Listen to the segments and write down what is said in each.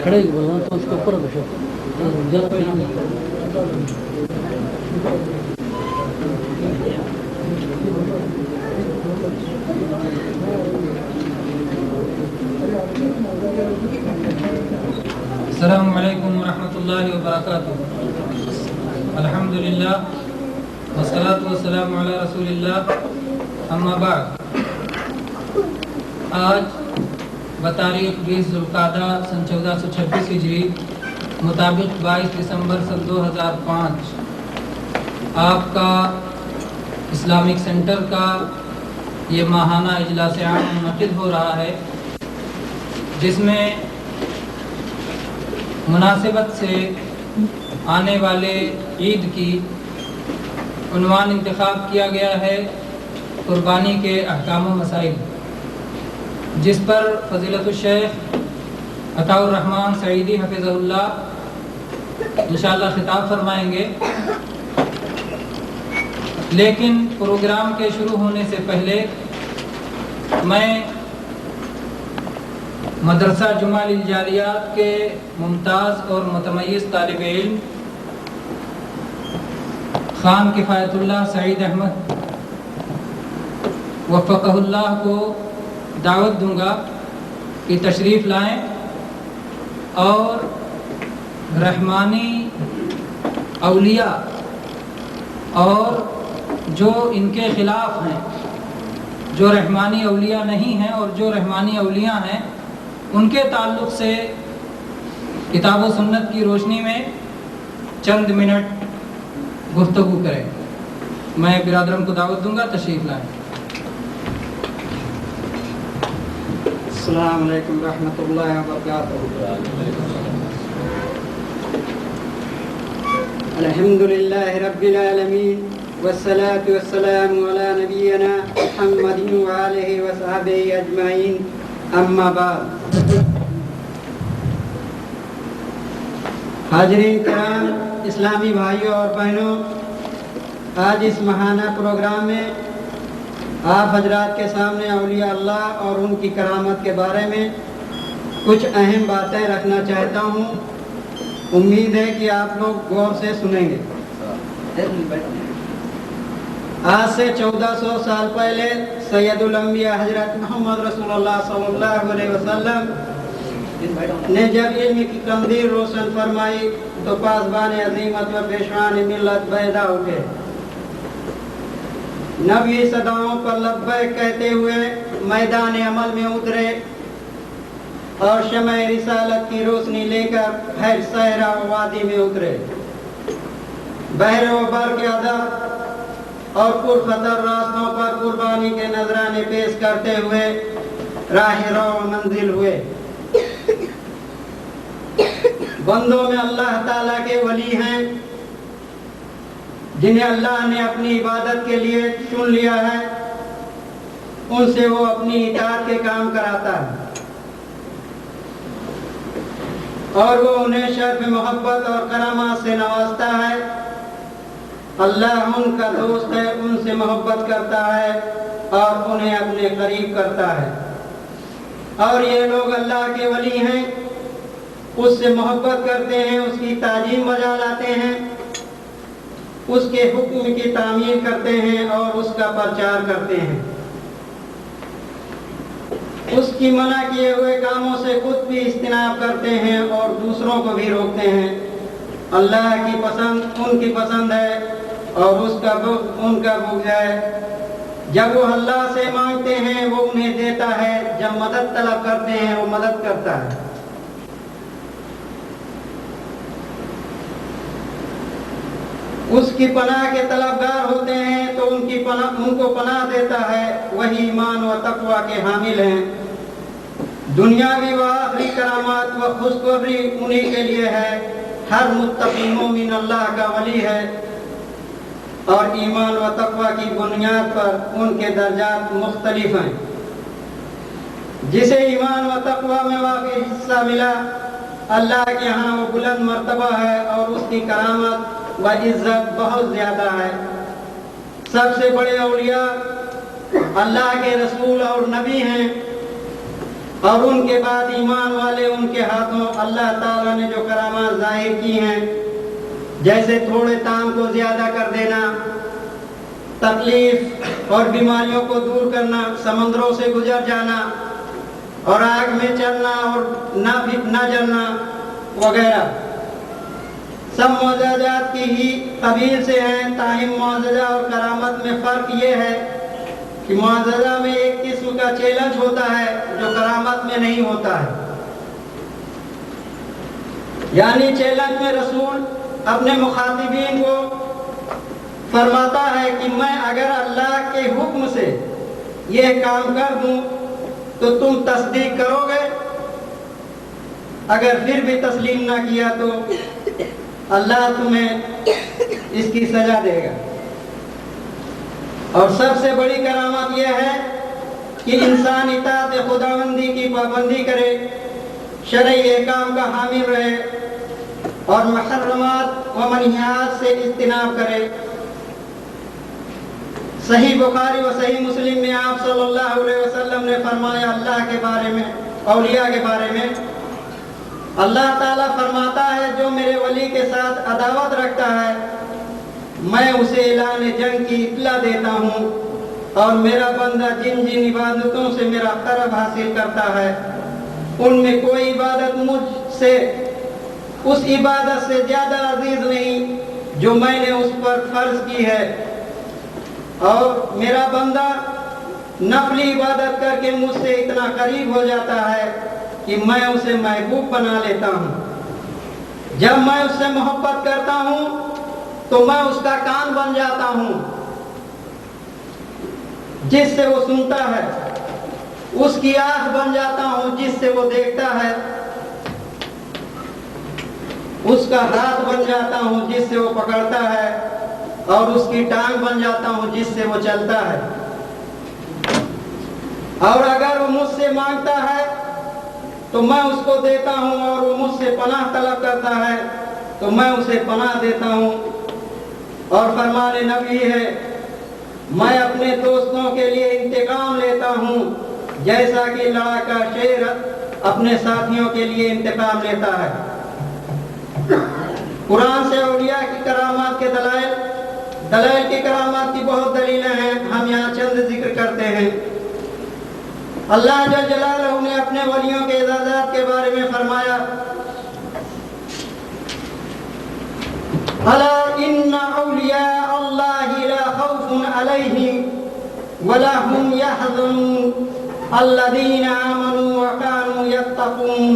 کھڑے بولنا تو اس کے اوپر بیٹھو. السلام علیکم ورحمۃ اللہ وبرکاتہ. الحمدللہ والصلاۃ والسلام علی رسول اللہ. اما بعد، آج بتاریخ 20 ذوالقعدہ سن 1426 ہجری مطابق 22 دسمبر سن 2005 آپ کا اسلامک سینٹر کا یہ ماہانہ اجلاس عام منعقد ہو رہا ہے، جس میں مناسبت سے آنے والے عید کی عنوان انتخاب کیا گیا ہے قربانی کے احکام و مسائل، جس پر فضیلت الشیخ عطاء الرحمن سعیدی حفظہ اللہ انشاءاللہ خطاب فرمائیں گے. لیکن پروگرام کے شروع ہونے سے پہلے میں مدرسہ جمعہ للجاریات کے ممتاز اور متمیز طالب علم خان کفایت اللہ سعید احمد وفقہ اللہ کو دعوت دوں گا کہ تشریف لائیں اور رحمانی اولیاء اور جو ان کے خلاف ہیں، جو رحمانی اولیاء نہیں ہیں اور جو رحمانی اولیاء ہیں، ان کے تعلق سے کتاب و سنت کی روشنی میں چند منٹ گفتگو کریں. میں برادرم کو دعوت دوں گا، تشریف لائیں. السلام علیکم ورحمۃ اللہ وبرکاتہ. الحمدللہ رب العالمین والصلاة والسلام علی نبینا محمد وآلہ وصحبہ اجمعین. اما بعد، حاضرین کرام، اسلامی بھائیوں اور بہنوں، آج اس ماہانہ پروگرام میں آپ حضرات کے سامنے اولیاء اللہ اور ان کی کرامت کے بارے میں کچھ اہم باتیں رکھنا چاہتا ہوں. امید ہے کہ آپ لوگ غور سے سنیں گے. آج سے 1400 سال پہلے سید الانبیاء حضرت محمد رسول اللہ صلی اللہ علیہ وسلم نے جب علم کی قندیل روشن فرمائی تو پاسبان عظیمت و پیشوان ملت پیدا اٹھے. نبی صداؤں پر لبیک کہتے ہوئے میدان عمل میں اترے اور شمع رسالت کی روشنی لے کر ہر صحرا و وادی میں اترے. بحر و بر کے ادب اور پرخطر راستوں پر قربانی کے نذرانے پیش کرتے ہوئے راہ رو منزل ہوئے. بندوں میں اللہ تعالیٰ کے ولی ہیں جنہیں اللہ نے اپنی عبادت کے لیے چن لیا ہے. ان سے وہ اپنی اطاعت کے کام کراتا ہے اور وہ انہیں شرف محبت اور کرامات سے نوازتا ہے. اللہ ان کا دوست ہے، ان سے محبت کرتا ہے اور انہیں اپنے قریب کرتا ہے. اور یہ لوگ اللہ کے ولی ہیں، اس سے محبت کرتے ہیں، اس کی تعظیم بجا لاتے ہیں، اس کے حکم کی تعمیل کرتے ہیں اور اس کا پرچار کرتے ہیں. اس کی منع کیے ہوئے کاموں سے خود بھی اجتناب کرتے ہیں اور دوسروں کو بھی روکتے ہیں. اللہ کی پسند ان کی پسند ہے اور اس کا بغض ان کا بغض ہے. جب وہ اللہ سے مانگتے ہیں وہ انہیں دیتا ہے، جب مدد طلب کرتے ہیں وہ مدد کرتا ہے. اس کی پناہ کے طلبگار ہوتے ہیں تو ان کو پناہ دیتا ہے. وہی ایمان و تقوی کے حامل ہیں. دنیاوی و آخری کرامات و خوشخبری انہی کے لیے ہے. ہر متقی مومن اللہ کا ولی ہے اور ایمان و تقوی کی بنیاد پر ان کے درجات مختلف ہیں. جسے ایمان و تقوی میں واقعی حصہ ملا، اللہ کے ہاں وہ بلند مرتبہ ہے اور اس کی کرامت و عزت بہت زیادہ ہے. سب سے بڑے اولیاء اللہ کے رسول اور نبی ہیں. اور ان کے بعد ایمان والے ان کے ہاتھوں اللہ تعالیٰ نے جو کرامات ظاہر کی ہیں، جیسے تھوڑے تام کو زیادہ کر دینا، تکلیف اور بیماریوں کو دور کرنا، سمندروں سے گزر جانا اور آگ میں چلنا اور نہ جلنا وغیرہ، سب معجزات کی ہی قبیل سے ہیں۔ تاہم معجزہ اور کرامت میں فرق یہ ہے کہ معجزہ میں ایک قسم کا چیلنج ہوتا ہے جو کرامت میں نہیں ہوتا ہے۔ یعنی چیلنج میں رسول اپنے مخاطبین کو فرماتا ہے کہ میں اگر اللہ کے حکم سے یہ کام کر دوں تو تم تصدیق کرو گے، اگر پھر بھی تسلیم نہ کیا تو اللہ تمہیں اس کی سزا دے گا۔ اور سب سے بڑی کرامت یہ ہے کہ انسان اطاعت خداوندی کی پابندی کرے، شرعی احکام کا حامل رہے اور محرمات و منہیات سے اجتناب کرے۔ صحیح بخاری و صحیح مسلم میں آپ صلی اللہ علیہ وسلم نے فرمایا اللہ کے بارے میں، اولیاء کے بارے میں، اللہ تعالیٰ فرماتا ہے جو میرے ولی کے ساتھ عداوت رکھتا ہے میں اسے اعلان جنگ کی اطلاع دیتا ہوں، اور میرا بندہ جن جن عبادتوں سے میرا قرب حاصل کرتا ہے ان میں کوئی عبادت مجھ سے اس عبادت سے زیادہ عزیز نہیں جو میں نے اس پر فرض کی ہے، اور میرا بندہ نفلی عبادت کر کے مجھ سے اتنا قریب ہو جاتا ہے کہ میں اسے محبوب بنا لیتا ہوں۔ جب میں اس سے محبت کرتا ہوں تو میں اس کا کان بن جاتا ہوں جس سے وہ سنتا ہے، اس کی آنکھ بن جاتا ہوں جس سے وہ دیکھتا ہے، اس کا ہاتھ بن جاتا ہوں جس سے وہ پکڑتا ہے، اور اس کی ٹانگ بن جاتا ہوں جس سے وہ چلتا ہے۔ اور اگر وہ مجھ سے مانگتا ہے تو میں اس کو دیتا ہوں، اور وہ مجھ سے پناہ طلب کرتا ہے تو میں اسے پناہ دیتا ہوں۔ اور فرمان نبی ہے میں اپنے دوستوں کے لیے انتقام لیتا ہوں جیسا کہ لڑاکا شیر اپنے ساتھیوں کے لیے انتقام لیتا ہے۔ قرآن سے اولیاء کی کرامات کے دلائل کی کرامات کی بہت دلیلیں ہیں، ہم یہاں چند ذکر کرتے ہیں۔ اللہ جل جلالہ نے اپنے ولیوں کے اعزازات کے بارے میں فرمایا الا ان اولیاء اللہ لا خوف علیہم ولا هم يحزنون الذین آمنوا وكانوا يتقون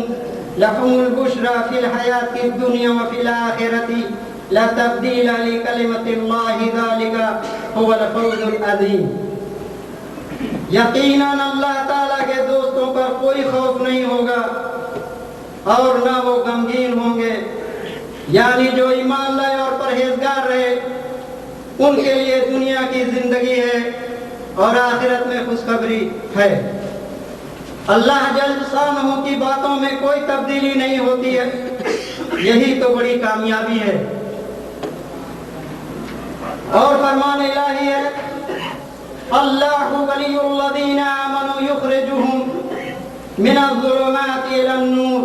لهم البشرى في الحیاة الدنیا وفي الآخرة لا تبدیل لکلمۃ اللہ ذلك هو الفوز العظیم۔ یقیناً اللہ تعالیٰ کے دوستوں پر کوئی خوف نہیں ہوگا اور نہ وہ غمگین ہوں گے، یعنی جو ایمان لائے اور پرہیزگار رہے ان کے لیے دنیا کی زندگی ہے اور آخرت میں خوشخبری ہے۔ اللہ جل شانہ کی باتوں میں کوئی تبدیلی نہیں ہوتی ہے، یہی تو بڑی کامیابی ہے۔ اور فرمان الہی ہے اللہ ولی الذین آمنوا یخرجهم من الظلمات الی النور،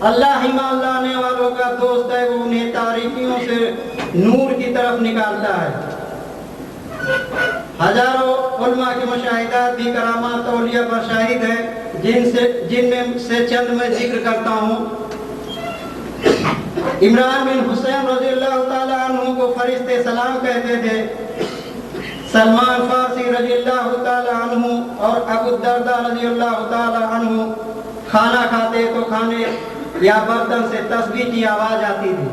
اللہ ایمان لانے والوں کا دوست ہے، وہ انہیں تاریکیوں سے نور کی طرف نکالتا ہے۔ ہزاروں علماء کے مشاہدات بھی کرامات اولیاء پر شاہد ہیں، جن میں سے چند میں ذکر کرتا ہوں۔ عمران بن حسین رضی اللہ تعالیٰ عنہ کو فرشتے سلام کہتے تھے، سلمان فارسی رضی اللہ تعالیٰ عنہ اور ابو الدرداء رضی اللہ تعالیٰ عنہ کھانا کھاتے تو کھانے یا برتن سے تسبیح کی آواز آتی تھی۔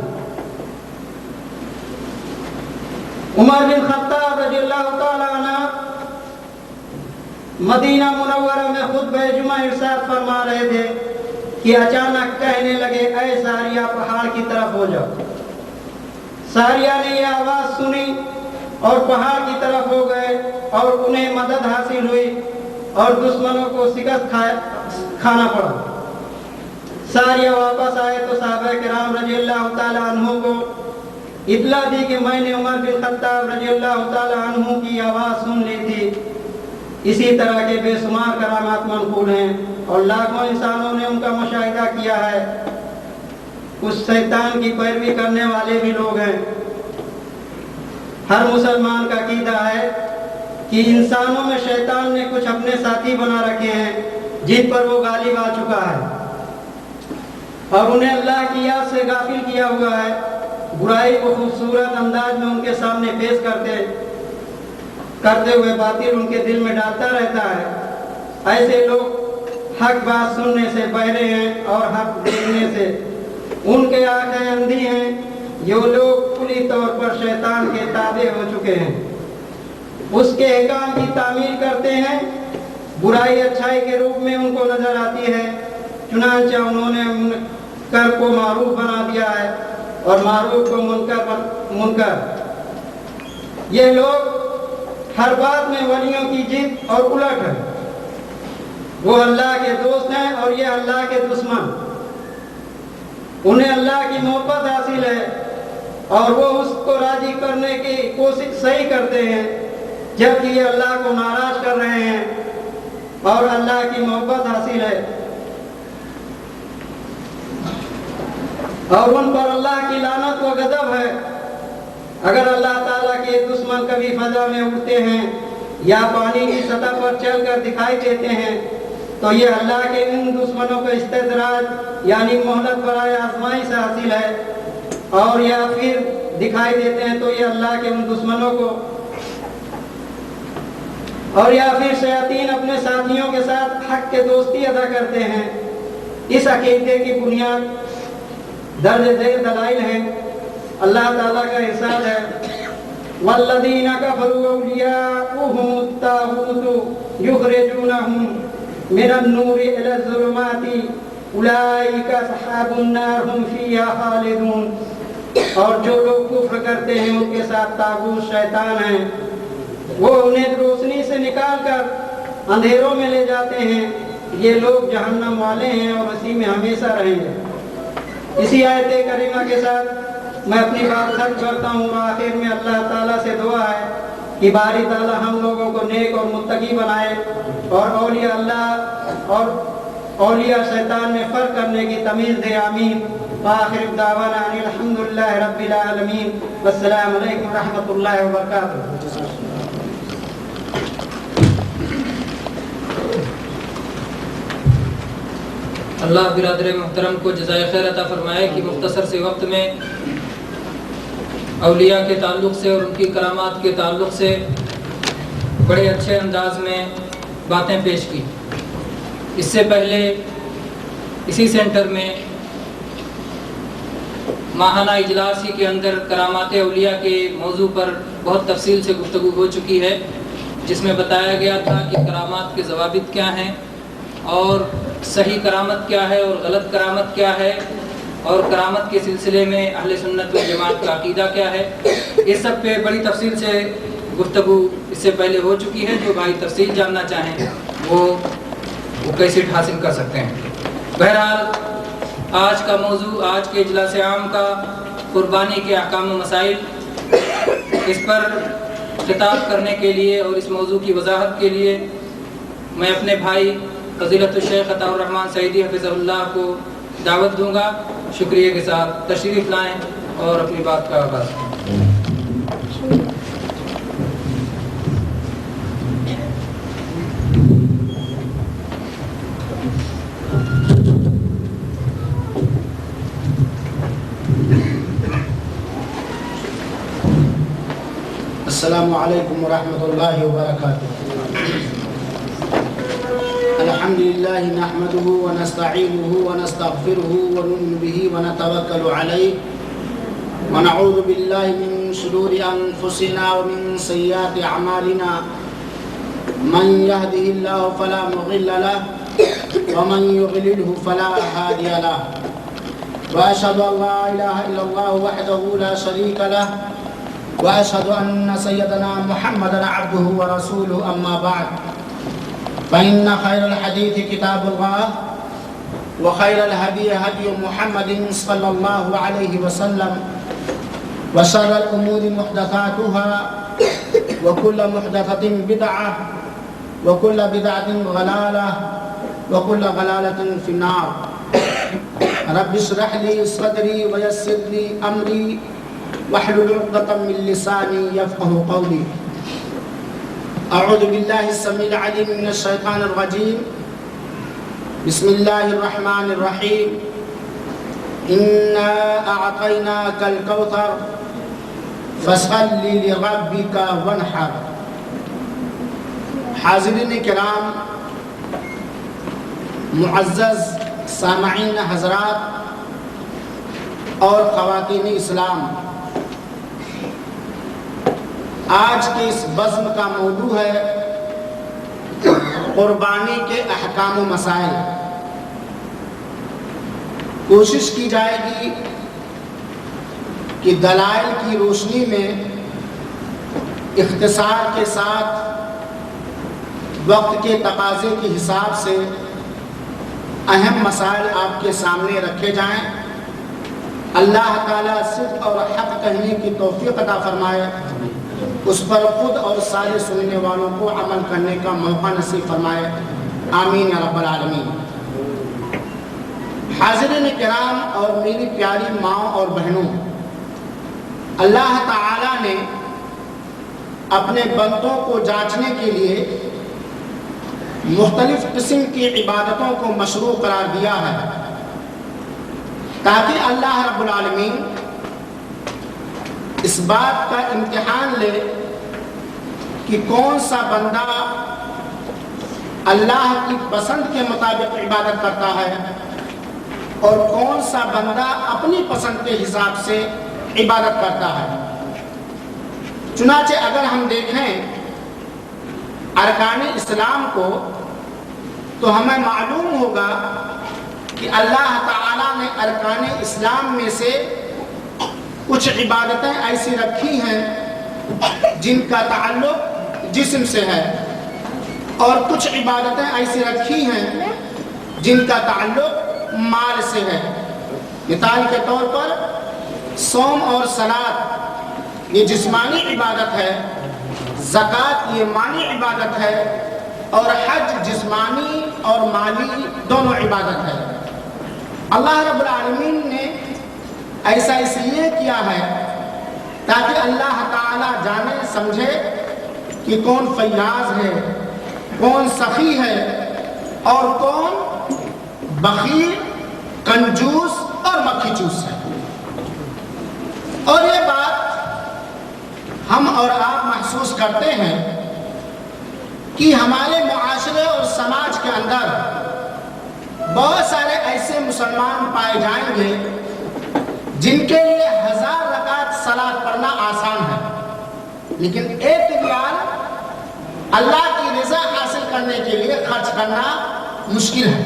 عمر بن خطاب رضی اللہ تعالیٰ عنہ مدینہ منورہ میں خطبہ جمعہ ارشاد فرما رہے تھے کہ اچانک کہنے لگے اے ساریہ پہاڑ کی طرف ہو جاؤ۔ ساریہ نے یہ آواز سنی اور پہاڑ کی طرف ہو گئے اور انہیں مدد حاصل ہوئی اور دشمنوں کو شکست کھانا پڑا۔ ساریہ واپس آئے تو صحابہ کرام رضی اللہ تعالیٰ عنہ کو اطلاع دی کہ میں نے عمر بن خطاب رضی اللہ تعالیٰ عنہ کی آواز سن لی تھی۔ اسی طرح کے بے شمار کرامات منقول ہیں۔ اور لاکھوں انسانوں نے ان کا مشاہدہ کیا ہے۔ اس شیطان کی پیروی کرنے والے بھی لوگ ہیں۔ ہر مسلمان کا عقیدہ ہے کہ انسانوں میں شیطان نے کچھ اپنے ساتھی بنا رکھے ہیں جن پر وہ غالب آ چکا ہے اور انہیں اللہ کی یاد سے غافل کیا ہوا ہے۔ برائی کو خوبصورت انداز میں ان کے سامنے پیش کرتے ہوئے باطل ان کے دل میں ڈالتا رہتا ہے۔ ایسے لوگ حق بات سننے سے بہرے ہیں اور حق دیکھنے سے ان کے آنکھیں اندھی ہیں۔ یہ لوگ کلی طور پر شیطان کے تابع ہو چکے ہیں، اس کے احکام کی تعمیل کرتے ہیں۔ برائی اچھائی کے روپ میں ان کو نظر آتی ہے، چنانچہ انہوں نے منکر کو معروف بنا دیا ہے اور معروف کو منکر۔ یہ لوگ ہر بات میں ولیوں کی ضد اور الٹ ہے۔ وہ اللہ کے دوست ہیں اور یہ اللہ کے دشمن۔ انہیں اللہ کی محبت حاصل ہے اور وہ اس کو راضی کرنے کی کوشش صحیح کرتے ہیں، جبکہ یہ اللہ کو ناراض کر رہے ہیں اور اللہ کی محبت حاصل ہے اور ان پر اللہ کی لعنت و غضب ہے۔ اگر اللہ تعالیٰ کے دشمن کبھی فضا میں اڑتے ہیں یا پانی کی سطح پر چل کر دکھائی دیتے ہیں تو یہ اللہ کے ان دشمنوں کا استدراج یعنی مہلت برائے آزمائی سے حاصل ہے، اور یا پھر دکھائی دیتے ہیں تو یہ اللہ کے ان دشمنوں کو، اور یا پھر شیاطین اپنے ساتھیوں کے ساتھ حق کے دوستی ادا کرتے ہیں۔ اس عقیدے کی بنیاد درج ذیل دلائل ہیں۔ اللہ تعالیٰ کا ارشاد ہے والذین کفروا اولیاؤہم الطاغوت یخرجونہم من النور الی الظلمات اولئک اصحاب النار ہم فیہا خالدون۔ اور جو لوگ کفر کرتے ہیں ان کے ساتھ طاغوت شیطان ہیں، وہ انہیں روشنی سے نکال کر اندھیروں میں لے جاتے ہیں، یہ لوگ جہنم والے ہیں اور اسی میں ہمیشہ رہیں گے۔ اسی آیت کریمہ کے ساتھ میں اپنی بات ختم کرتا ہوں۔ آخر میں اللہ تعالیٰ سے دعا ہے کہ باری تعالیٰ ہم لوگوں کو نیک اور متقی بنائے اور اولیاء اللہ اور اولیاء شیطان میں فرق کرنے کی تمیز دے، آمین۔ وآخر دعوانا ان الحمدللہ رب العالمین، والسلام علیکم ورحمۃ اللہ وبرکاتہ۔ اللہ برادر محترم کو جزائے خیر عطا فرمائے کہ مختصر سے وقت میں اولیاء کے تعلق سے اور ان کی کرامات کے تعلق سے بڑے اچھے انداز میں باتیں پیش کی۔ اس سے پہلے اسی سینٹر میں ماہانہ اجلاس ہی کے اندر کرامات اولیاء کے موضوع پر بہت تفصیل سے گفتگو ہو چکی ہے، جس میں بتایا گیا تھا کہ کرامات کے ضوابط کیا ہیں اور صحیح کرامت کیا ہے اور غلط کرامت کیا ہے، اور کرامت کے سلسلے میں اہل سنت والجماعت کا عقیدہ کیا ہے۔ اس سب پہ بڑی تفصیل سے گفتگو اس سے پہلے ہو چکی ہے۔ جو بھائی تفصیل جاننا چاہیں وہ کیسٹ حاصل کر سکتے ہیں۔ بہرحال آج کا موضوع، آج کے اجلاس عام کا قربانی کے احکام و مسائل، اس پر خطاب کرنے کے لیے اور اس موضوع کی وضاحت کے لیے میں اپنے بھائی فضیلت الشیخ عطا الرحمن سعیدی حفظہ اللہ کو دعوت دوں گا۔ شکریہ کے ساتھ تشریف لائیں اور اپنی بات کا آغاز کریں۔ السلام علیکم ورحمۃ اللہ وبرکاتہ۔ الحمد لله نحمده ونستعينه ونستغفره ونؤمن به ونتوكل عليه ونعوذ بالله من شرور أنفسنا ومن سيئات أعمالنا، من يهده الله فلا مضل له ومن يضلله فلا هادي له، وأشهد أن لا إله إلا الله وحده لا شريك له، وأشهد أن سيدنا محمدا عبده ورسوله، أما بعد فإن خير الحديث كتاب الله وخير الهدي هدي محمد صلى الله عليه وسلم، وشر الأمور محدثاتها وكل محدثة بدعة وكل بدعة ضلالة وكل ضلالة في النار رب اشرح لي صدري ويسر لي أمري واحلل عقدة من لساني يفقه قولي أعوذ بالله السميع العليم من الشيطان الرجيم بسم الله الرحمن الرحيم إنا أعطيناك الكوثر فصل لربك وانحر. حاضرین کرام، معزز سامعین حضرات اور خواتین اسلام، آج کے اس بزم کا موضوع ہے قربانی کے احکام و مسائل. کوشش کی جائے گی کہ دلائل کی روشنی میں اختصار کے ساتھ وقت کے تقاضے کے حساب سے اہم مسائل آپ کے سامنے رکھے جائیں. اللہ تعالیٰ صدق اور حق کہنے کی توفیق عطا فرمائے، اس پر خود اور سارے سننے والوں کو عمل کرنے کا موقع نصیب فرمائے. آمین یا رب العالمین. حاضرین کرام اور میری پیاری ماں اور بہنوں، اللہ تعالیٰ نے اپنے بندوں کو جانچنے کے لیے مختلف قسم کی عبادتوں کو مشروع قرار دیا ہے، تاکہ اللہ رب العالمین اس بات کا امتحان لے کہ کون سا بندہ اللہ کی پسند کے مطابق عبادت کرتا ہے اور کون سا بندہ اپنی پسند کے حساب سے عبادت کرتا ہے. چنانچہ اگر ہم دیکھیں ارکان اسلام کو تو ہمیں معلوم ہوگا کہ اللہ تعالیٰ نے ارکان اسلام میں سے کچھ عبادتیں ایسی رکھی ہیں جن کا تعلق جسم سے ہے، اور کچھ عبادتیں ایسی رکھی ہیں جن کا تعلق مال سے ہے. مثال کے طور پر صوم اور صلاۃ یہ جسمانی عبادت ہے، زکوٰۃ یہ مالی عبادت ہے، اور حج جسمانی اور مالی دونوں عبادت ہے. اللہ رب العالمین نے ایسا اس لیے کیا ہے تاکہ اللہ تعالیٰ جانے سمجھے کہ کون فیاض ہے، کون سخی ہے، اور کون بخیل، کنجوس اور مکھی چوس ہے. اور یہ بات ہم اور آپ محسوس کرتے ہیں کہ ہمارے معاشرے اور سماج کے اندر بہت سارے ایسے مسلمان پائے جائیں گے جن کے لیے 1000 رکعت صلاۃ پڑھنا آسان ہے، لیکن ایک ریال اللہ کی رضا حاصل کرنے کے لیے خرچ کرنا مشکل ہے.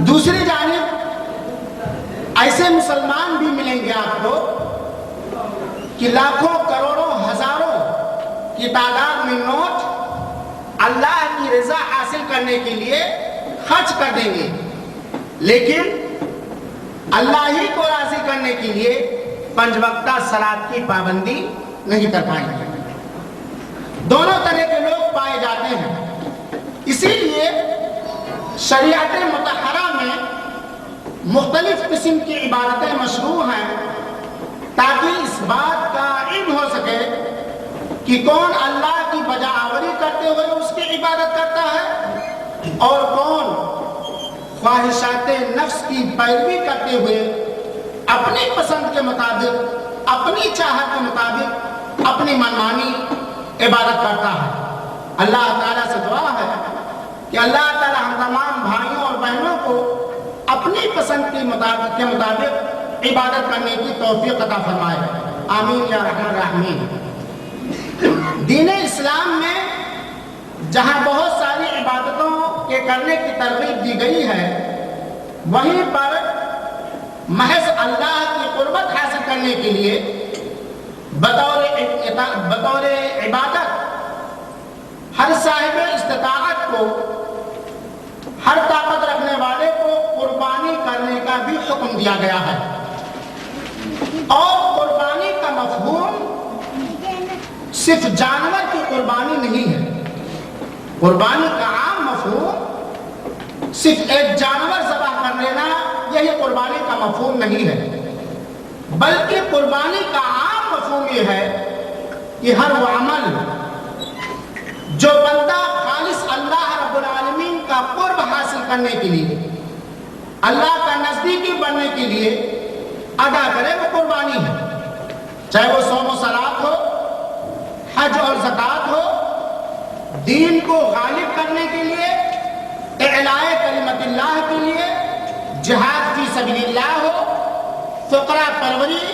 دوسری جانب ایسے مسلمان بھی ملیں گے آپ کو کہ لاکھوں، کروڑوں، ہزاروں کی تعداد میں نوٹ اللہ کی رضا حاصل کرنے کے لیے خرچ کر دیں گے، لیکن اللہ ہی کو راضی کرنے کے لیے 5 وقتہ صلاۃ کی پابندی نہیں کر پائیں گے. دونوں طرح کے لوگ پائے جاتے ہیں. اسی لیے شریعت مطہرہ میں مختلف قسم کی عبادتیں مشروع ہیں تاکہ اس بات کا علم ہو سکے کہ کون اللہ کی بجا آوری کرتے ہوئے اس کی عبادت کرتا ہے اور کون خواہشات نفس کی پیروی کرتے ہوئے اپنی پسند کے مطابق، اپنی چاہت کے مطابق اپنی منمانی عبادت کرتا ہے. اللہ تعالیٰ سے دعا ہے کہ اللہ تعالیٰ ہم تمام بھائیوں اور بہنوں کو اپنی پسند کے مطابق عبادت کرنے کی توفیق عطا فرمائے. آمین یا رحمان الرحمین. دین اسلام میں جہاں بہت ساری عبادتوں کے کرنے کی ترغیب دی گئی ہے، وہیں پر محض اللہ کی قربت حاصل کرنے کے لیے بطور عبادت ہر صاحب استطاعت کو، ہر طاقت رکھنے والے کو قربانی کرنے کا بھی حکم دیا گیا ہے. اور قربانی کا مفہوم صرف جانور کی قربانی نہیں ہے. قربانی کا عام مفہوم صرف ایک جانور ذبح کر لینا یہی قربانی کا مفہوم نہیں ہے، بلکہ قربانی کا عام مفہوم یہ ہے کہ ہر وہ عمل جو بندہ خالص اللہ رب العالمین کا قرب حاصل کرنے کے لیے، اللہ کا نزدیکی بننے کے لیے ادا کرے وہ قربانی ہے، چاہے وہ صوم و صلات ہو، حج اور زکوٰۃ ہو، دین کو غالب کرنے کے لیے، اعلاء کلمت اللہ کے لیے، جہاد فی سبیل اللہ ہو، فقراء پروری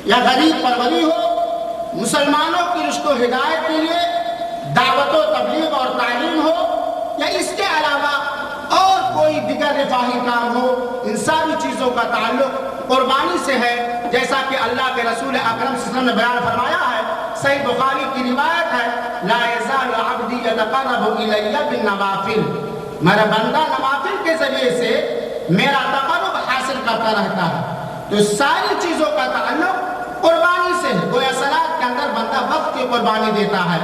یا غریب پروری ہو، مسلمانوں کی رشد و ہدایت کے لیے دعوت و تبلیغ اور تعلیم ہو، یا اس کے علاوہ اور کوئی دیگر رفاہی کام ہو، ان ساری چیزوں کا تعلق قربانی سے ہے، جیسا کہ اللہ کے رسول اکرم صلی اللہ علیہ وسلم نے بیان فرمایا ہے، صحیح بخاری کی روایت ہے، لا یزال عبدی یتقرب الی بالنوافل، میرا بندہ نوافل کے ذریعے سے میرا تقرب حاصل کرتا رہتا ہے۔ تو ساری چیزوں کا تعلق قربانی سے ہے، گویا صلاۃ کے اندر بندہ وقت کی قربانی دیتا ہے،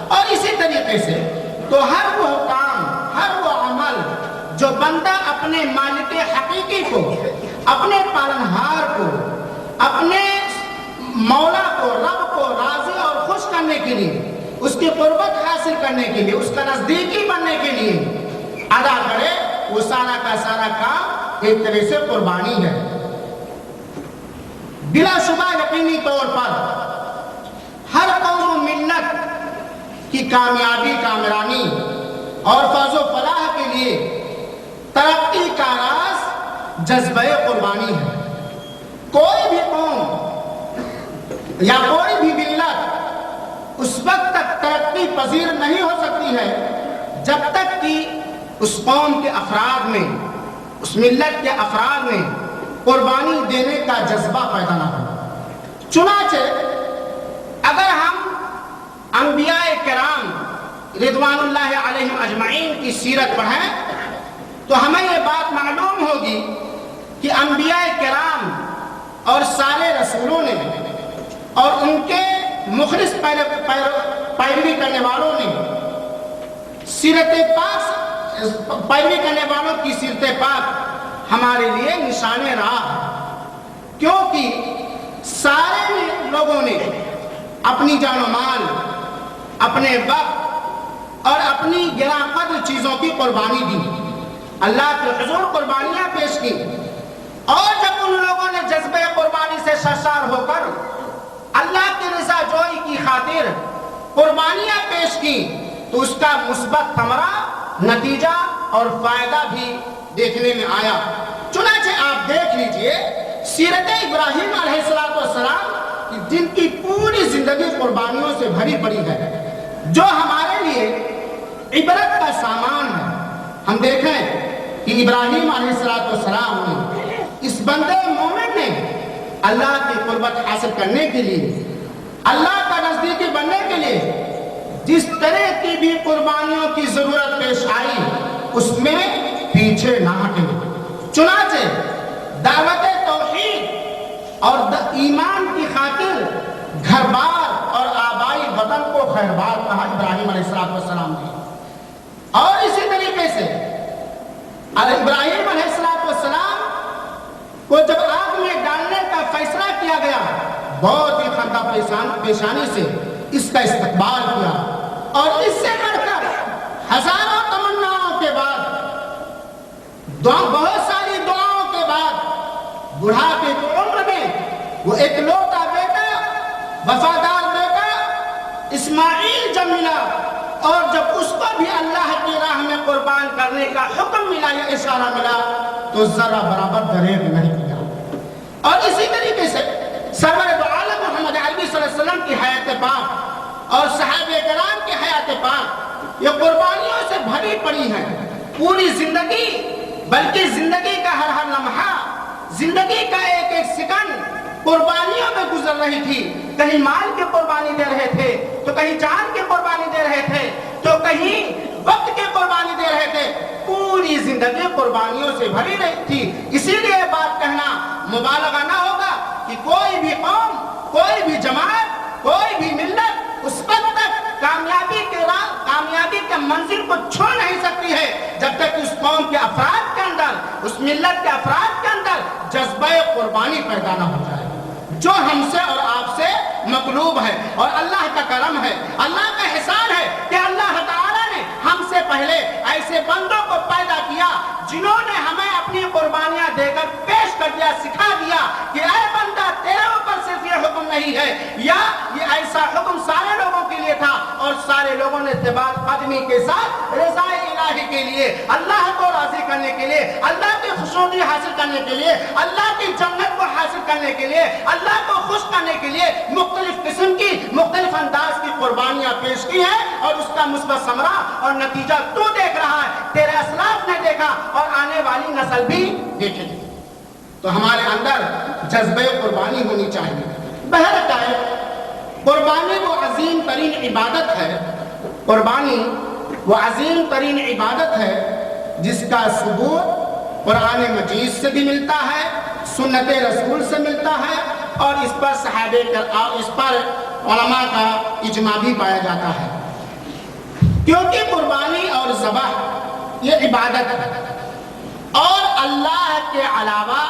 اور اسی طریقے سے تو ہر وہ کام، ہر وہ عمل جو بندہ اپنے مالک حقیقی کو، اپنے پالنہار کو، اپنے مولا کو، رب کو راضی اور خوش کرنے کے لیے، اس کی قربت حاصل کرنے کے لیے، اس کا نزدیکی بننے کے لیے ادا کرے، وہ سارا کا سارا کام ایک طرح سے قربانی ہے۔ بلا شبہ یقینی طور پر ہر قوم و ملت کی کامیابی، کامرانی اور فوز و فلاح کے لیے ترقی کا راز جذبہ قربانی ہے۔ کوئی بھی قوم یا کوئی بھی ملت اس وقت تک ترقی پذیر نہیں ہو سکتی ہے جب تک کہ اس قوم کے افراد میں، اس ملت کے افراد میں قربانی دینے کا جذبہ پیدا نہ ہو۔ چنانچہ اگر ہم انبیاء کرام رضوان اللہ علیہم اجمعین کی سیرت پڑھیں تو ہمیں یہ بات معلوم ہوگی کہ انبیاء کرام اور سارے رسولوں نے اور ان کے مخلص پیروی کرنے والوں نے سیرت پاک، پیروی کرنے والوں کی سیرت پاک ہمارے لیے نشان راہ ہے، کیونکہ سارے لوگوں نے اپنی جان و مال، اپنے وقت اور اپنی گراں قدر چیزوں کی قربانی دی، اللہ کے حضور قربانیاں پیش کی، اور جب ان لوگوں نے جذبہ قربانی سے سرشار ہو کر اللہ کی رضا جوئی کی خاطر قربانیاں پیش کی تو اس کا مثبت ثمرہ، نتیجہ اور فائدہ بھی دیکھنے میں آیا۔ چنانچہ آپ دیکھ لیجئے سیرت ابراہیم علیہ السلام جن کی پوری زندگی قربانیوں سے بھری پڑی ہے، جو ہمارے لیے عبرت کا سامان ہے۔ ہم دیکھیں کہ ابراہیم علیہ السلام نے، اس بندے مومن نے اللہ کی قربت حاصل کرنے کے لیے، اللہ کا نزدیکی بننے کے لیے جس طرح کی بھی قربانیوں کی ضرورت پیش آئی اس میں پیچھے نہ ہٹے۔ چنانچہ دعوت توحید اور ایمان کی خاطر گھر بار اور آبائی وطن کو خیر بار کہا ابراہیم علیہ السلام نے، اور اسی طریقے سے ابراہیم علیہ السلام کو جب آگ میں ڈالنے کا فیصلہ کیا گیا، بہت ہی خندہ پیشانی سے اس کا استقبال کیا، اور اس سے بڑھ کر ہزاروں تمناؤں کے بعد، بہت ساری دعاؤں کے بعد، بڑھاپے کی عمر میں وہ ایک لوٹا بیٹا، وفادار بیٹا اسماعیل جب ملا، اور جب اس کو بھی اللہ کی راہ میں قربان کرنے کا حکم ملا یا اشارہ ملا تو ذرا برابر دریغ نہیں کیا۔ اور اسی طریقے سے سرور دو عالم محمد عربی صلی اللہ علیہ وسلم کی حیات پاک اور صحابہ کرام کی حیات پاک یہ قربانیوں سے بھری پڑی ہے۔ پوری زندگی، بلکہ زندگی کا ہر لمحہ، زندگی کا ایک ایک سیکنڈ قربانیوں میں گزر رہی تھی۔ کہیں مال کی قربانی دے رہے تھے، تو کہیں جان کی قربانی دے رہے تھے، تو کہیں وقت کی قربانی دے رہے تھے۔ پوری زندگی قربانیوں سے بھری رہی تھی۔ اسی لیے بات کہنا مبالغہ نہ ہوگا کہ کوئی بھی قوم، کوئی بھی جماعت، کوئی بھی ملت اس وقت تک کامیابی کے منزل کو چھو نہیں سکتی ہے جب تک اس قوم کے افراد کے اندر، اس ملت کے افراد کے اندر جذبہ قربانی پیدا نہ ہو جائے، جو ہم سے اور آپ سے مطلوب ہے۔ اور اللہ کا کرم ہے، اللہ کا احسان ہے کہ اللہ تعالیٰ نے ہم سے پہلے ایسے بندوں کو پیدا کیا جنہوں نے ہمیں اپنی قربانیاں دے کر پیش کر دیا، سکھا دیا کہ اے بندہ تیرے اوپر صرف یہ حکم نہیں ہے، یا یہ ایسا حکم سارے لوگوں کے لیے تھا اور سارے لوگوں نے اتباع قدمی کے ساتھ رضا الہی کے لیے، اللہ کو راضی کرنے کے لیے، اللہ کی خوشنودی حاصل کرنے کے لیے، اللہ کی جنت کو حاصل کرنے کے لیے، اللہ کو خوش کرنے کے لیے مختلف قسم کی، مختلف انداز کی قربانیاں پیش کی ہیں، اور اس کا مثبت ثمرہ اور نتیجہ تو دیکھ رہا ہے، تیرے اسلاف نے دیکھا اور آنے والی نسل بھی دیکھے گی۔ تو ہمارے اندر جذبہ قربانی ہونی چاہیے۔ بہرکیف قربانی وہ عظیم ترین عبادت ہے، قربانی وہ عظیم ترین عبادت ہے جس کا ثبوت قرآن مجید سے بھی ملتا ہے، سنت رسول سے ملتا ہے، اور اس پر اس پر علماء کا اجماع بھی پایا جاتا ہے۔ کیونکہ قربانی اور ذبح یہ عبادت ہے، اور اللہ کے علاوہ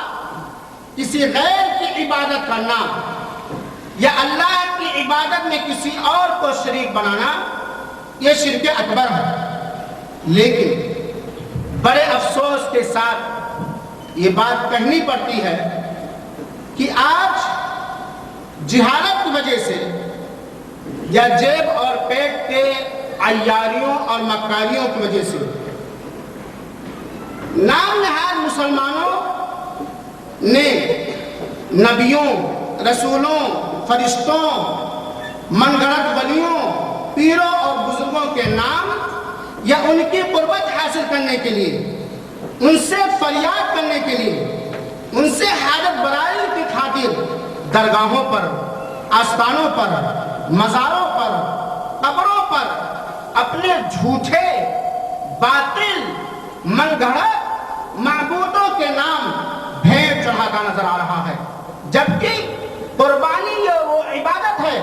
کسی غیر کی عبادت کرنا یا اللہ کی عبادت میں کسی اور کو شریک بنانا یہ شرک اکبر ہے۔ لیکن بڑے افسوس کے ساتھ یہ بات کہنی پڑتی ہے کہ آج جہالت کی وجہ سے یا جیب اور پیٹ کے عیاریوں اور مکاریوں کی وجہ سے نام نہاد مسلمانوں نے نبیوں، رسولوں، فرشتوں، من گھڑت ولیوں، پیروں اور بزرگوں کے نام یا ان کی قربت حاصل کرنے کے لیے، ان سے فریاد کرنے کے لیے، ان سے حاجت برائی کی خاطر درگاہوں پر، آستانوں پر، مزاروں پر، قبروں پر اپنے جھوٹے، باطل، من گھڑت معبودوں کے نام بھیڑ چڑھاتا نظر آ رہا ہے، جبکہ قربانی یہ وہ عبادت ہے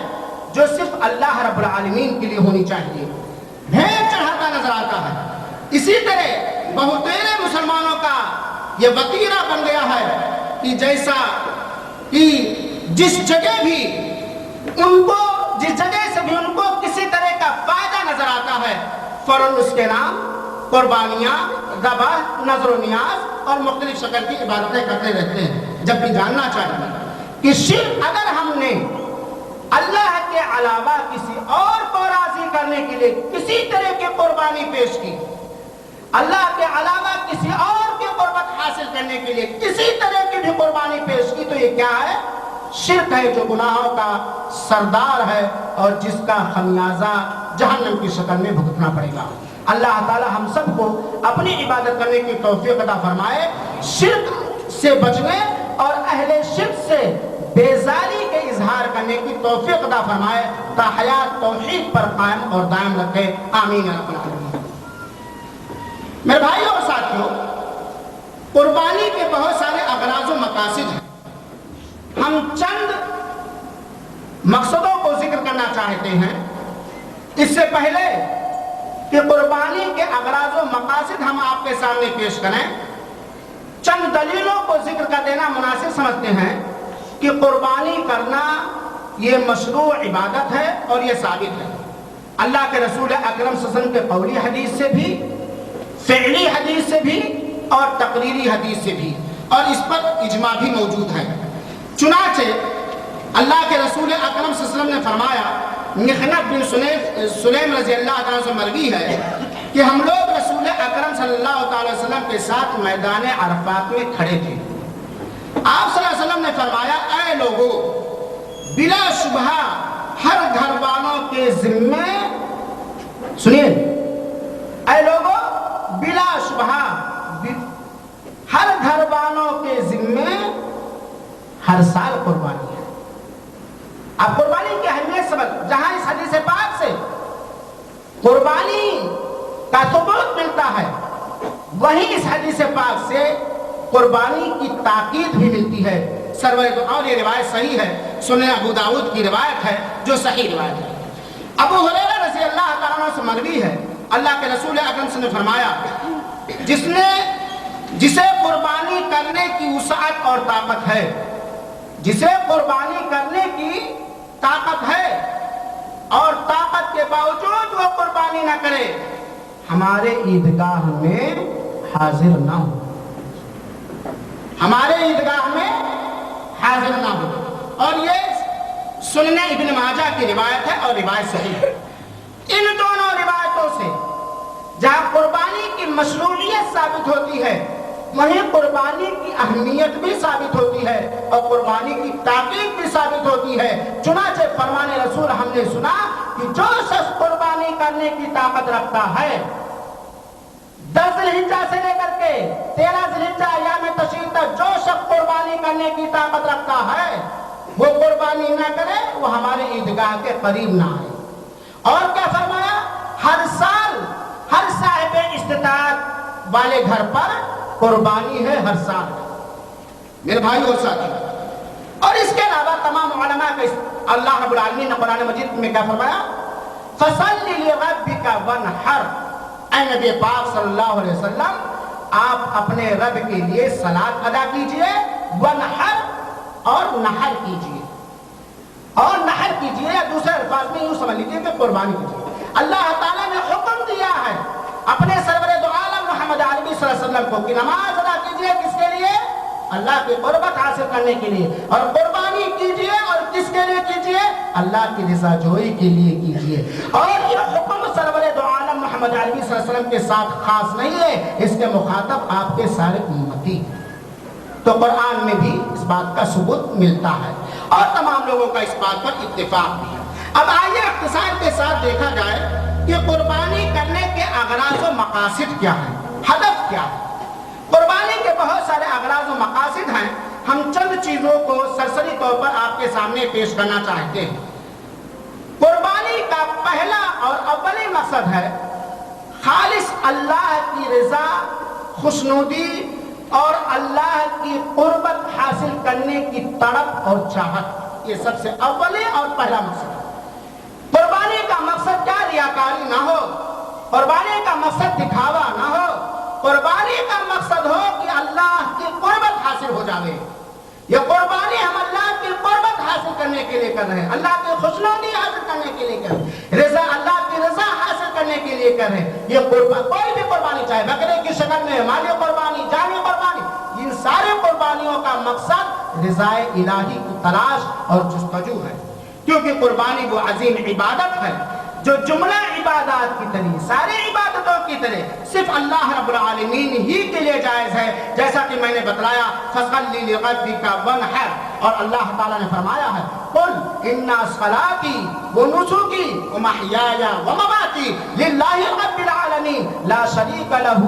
جو صرف اللہ رب العالمین کے لیے ہونی چاہیے، بھیڑ چڑھاتا نظر آتا ہے۔ اسی طرح بہتیرے مسلمانوں کا یہ وتیرہ بن گیا ہے کہ جیسا کہ جس جگہ سے بھی ان کو کسی طرح کا فائدہ نظر آتا ہے، فوراً اس کے نام قربانیاں، ذبح، نذر و نیاز اور مختلف شکل کی عبادتیں کرتے رہتے ہیں، جبکہ جاننا چاہیے کہ شرک اگر ہم نے اللہ کے علاوہ کسی اور کو راضی کرنے کے لیے کسی طرح کی قربانی پیش کی، اللہ کے علاوہ کسی اور کی قربت حاصل کرنے کے لیے کسی طرح کی بھی قربانی پیش کی، تو یہ کیا ہے؟ شرک ہے، جو گناہوں کا سردار ہے اور جس کا خمیازہ جہنم کی شکل میں بھگتنا پڑے گا۔ اللہ تعالی ہم سب کو اپنی عبادت کرنے کی توفیق عطا فرمائے، شرک سے بچنے اور اہل شرک سے بیزاری کے اظہار کرنے کی توفیق عطا فرمائے، تا حیات توحید پر قائم اور دائم رکھے، آمین یا رب العالمین۔ میرے بھائیوں اور ساتھیوں، قربانی کے بہت سارے اغراض و مقاصد ہیں، ہم چند مقصدوں کو ذکر کرنا چاہتے ہیں۔ اس سے پہلے کہ قربانی کے اغراض و مقاصد ہم آپ کے سامنے پیش کریں، چند دلیلوں کو ذکر کر دینا مناسب سمجھتے ہیں کہ قربانی کرنا یہ مشروع عبادت ہے اور یہ ثابت ہے اللہ کے رسول اکرم صلی اللہ علیہ وسلم کے قولی حدیث سے بھی، فعلی حدیث سے بھی اور تقریری حدیث سے بھی، اور اس پر اجماع بھی موجود ہے۔ چنانچہ اللہ کے رسول اکرم صلی اللہ علیہ وسلم نے فرمایا، مخنف بن سلیم رضی اللہ عنہ سے مروی ہے کہ ہم لوگ رسول اکرم صلی اللہ علیہ وسلم کے ساتھ میدان عرفات میں کھڑے تھے۔ آپ صلی اللہ علیہ وسلم نے فرمایا، اے لوگو، بلا شبہ ہر گھر والوں کے ذمے، سنیے، اے لوگو، بلا شبہ ہر گھر والوں کے ذمے ہر سال قربانی ہے۔ اب قربانی کی اہمیت سمجھ، جہاں اس حدیث پاک سے قربانی کا ثبوت ملتا ہے، وہیں اس حدیث پاک سے قربانی کی تاکید بھی ملتی ہے۔ سرور دو، اور یہ روایت صحیح ہے، سنن ابو داؤد کی روایت ہے جو صحیح روایت ہے۔ ابو ہریرہ رضی اللہ تعالیٰ عنہ سے مروی ہے اللہ کے رسول اکرم صلی اللہ علیہ وسلم نے فرمایا جسے قربانی کرنے کی وسعت اور طاقت ہے، جسے قربانی کرنے کی طاقت ہے اور طاقت کے باوجود وہ قربانی نہ کرے، ہمارے عیدگاہ میں حاضر نہ ہو، ہمارے عیدگاہ میں حاضر نہ ہو۔ اور یہ سنن ابن ماجہ کی روایت ہے اور روایت صحیح ہے۔ ان دونوں روایتوں سے جہاں قربانی کی مشروعیت ثابت ہوتی ہے، وہیں قربانی کی اہمیت بھی ثابت ہوتی ہے اور قربانی کی تاکید بھی ثابت ہوتی ہے۔ چنانچہ فرمان رسول ہم نے سنا کہ جو شخص قربانی کرنے کی طاقت رکھتا ہے، 10 ذی الحجہ سے لے کر کے 13 ذی الحجہ ایام تشریق تک جو شخص قربانی کرنے کی طاقت رکھتا ہے، وہ قربانی نہ کرے، وہ ہمارے عیدگاہ کے قریب نہ آئے۔ اور کیا فرمایا؟ ہر سال ہر صاحب استطاعت والے گھر پر قربانی ہے، ہر سال میرے بھائی اور ساتھی۔ اور اس کے علاوہ تمام علماء کا اللہ رب العالمین نے قرآن مجید میں کیا فرمایا؟ فَصَلِّ لِرَبِّكَ وَانْحَرْ، اے نبی پاک صلی اللہ علیہ وسلم آپ اپنے رب کے لیے صلاۃ ادا کیجئے، وَانْحَرْ اور نحر کیجئے، اور نحر کیجئے یا دوسرے الفاظ میں یوں سمجھ لیجئے کہ قربانی کیجئے۔ اللہ تعالیٰ نے حکم دیا ہے اپنے سرور دو عالم محمد عربی صلی اللہ علیہ وسلم کو کہ نماز ادا کیجئے، کس کے لیے؟ اللہ کی قربت حاصل کرنے کے لیے، اور قربانی کیجئے، اور کس کے لیے کیجئے؟ اللہ کی رضا جوئی کے لیے کیجئے۔ اور یہ حکم سرور دو عالم محمد عربی صلی اللہ علیہ وسلم کے ساتھ خاص نہیں ہے، اس کے مخاطب آپ کے سارے امتی۔ تو قرآن میں بھی اس بات کا ثبوت ملتا ہے اور تمام لوگوں کا اس بات پر اتفاق بھی ہے۔ اب آئیے اختصار کے ساتھ دیکھا جائے کہ قربانی کرنے کے اغراض و مقاصد کیا ہیں، ہدف کیا ہے۔ قربانی کے بہت سارے اغراض و مقاصد ہیں، ہم چند چیزوں کو سرسری طور پر آپ کے سامنے پیش کرنا چاہتے ہیں۔ قربانی کا پہلا اور اولی مقصد ہے خالص اللہ کی رضا، خوشنودی اور اللہ کی قربت حاصل کرنے کی تڑپ اور چاہت، یہ سب سے اولی اور پہلا مقصد ہے۔ قربانی کا مقصد کیا؟ ریاکاری نہ ہو، قربانی کا مقصد دکھاوا نہ ہو، قربانی کا مقصد ہو کہ اللہ کی قربت حاصل ہو جائے۔ یہ قربانی ہم اللہ کی قربت حاصل کرنے کے لیے کر رہے ہیں، اللہ کی خوشنودی حاصل کرنے کے لیے کر رہے ہیں، رضا اللہ کی رضا حاصل کرنے کے لیے کر رہے ہیں۔ یہ کوئی بھی قربانی، چاہے بکرے کی شکل میں مالی قربانی، جانی قربانی، ان سارے قربانیوں کا مقصد رضا الہی کی تلاش اور جستجو ہے، کیونکہ قربانی وہ عظیم عبادت ہے جو جملہ عبادات کی طرح، ساری عبادتوں کی طرح صرف اللہ رب العالمین ہی کے لیے جائز ہے، جیسا کہ میں نے بتلایا فَصَلِّ لِرَبِّكَ وَانْحَرْ۔ اور اللہ تعالیٰ نے فرمایا ہے قُلْ إِنَّ صَلَاتِي وَنُسُكِي وَمَحْيَايَ وَمَمَاتِي لِلَّهِ رَبِّ الْعَالَمِينَ لَا شَرِيكَ لَهُ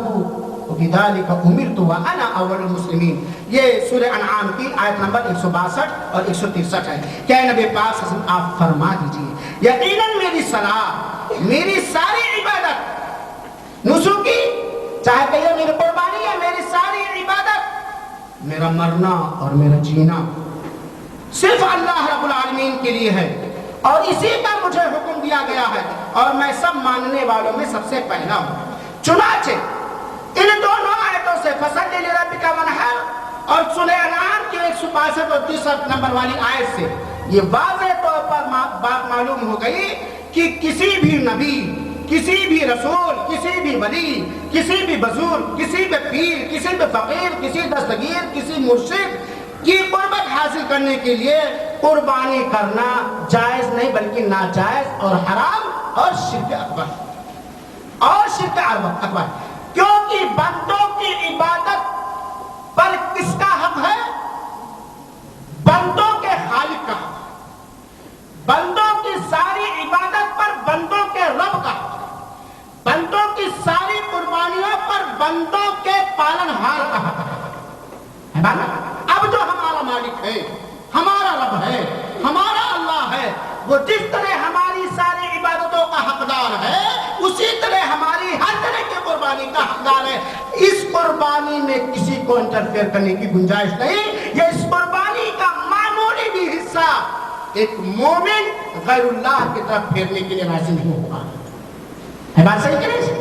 وَبِذَلِكَ أُمِرْتُ وَأَنَا أَوَّلُ الْمُسْلِمِينَ۔ یہ سورہ انعام کی آیت نمبر 162 اور 163 ہے۔ کہ اے نبی پاک صلی اللہ علیہ وسلم آپ فرما دیجئے یقیناً میری صلاۃ، میری ساری عبادت، نسوکی چاہے کہ یہ میری قربانی ہے، میری ساری عبادت، میرا مرنا اور میرا جینا صرف اللہ رب العالمین کے لیے ہے، اور اسی کا مجھے حکم دیا گیا ہے، اور میں سب ماننے والوں میں سب سے پہلا ہوں۔ چنانچہ ان دونوں آیتوں سے فَصَلِّ لِرَبِّكَ وَانْحَرْ اور سورہ انعام کی 162 اور 63 نمبر والی آیت سے یہ واضح طور پر بات معلوم ہو گئی کہ کسی بھی نبی، کسی بھی رسول، کسی بھی ولی، کسی بھی بزرگ، کسی بھی پیر، کسی بھی فقیر، کسی دستگیر، کسی مرشد کی قربت حاصل کرنے کے لیے قربانی کرنا جائز نہیں بلکہ ناجائز اور حرام اور شرک اکبر، اور شرک اکبر، کیونکہ بندوں کی عبادت پر کس کا حق ہے؟ بندوں کے خالق کا حق، بندوں کی ساری عبادت پر بندوں کے رب کا حق، بندوں کی ساری قربانیوں پر بندوں کے پالنہار کا حق ہے۔ اب جو ہمارا مالک ہے، ہمارا رب ہے، ہمارا اللہ ہے، وہ جس طرح ہماری ساری عبادتوں کا حقدار ہے، اسی طرح ہماری ہر طرح کی قربانی کا حقدار ہے۔ اس قربانی میں کسی کو انٹرفیئر کرنے کی گنجائش نہیں۔ یہ اس قربانی کا معمولی بھی حصہ ایک مومن غیر اللہ کی طرف پھیرنے کے لیے راضی نہیں ہوگا۔ ہے بات صحیح کہ نہیں؟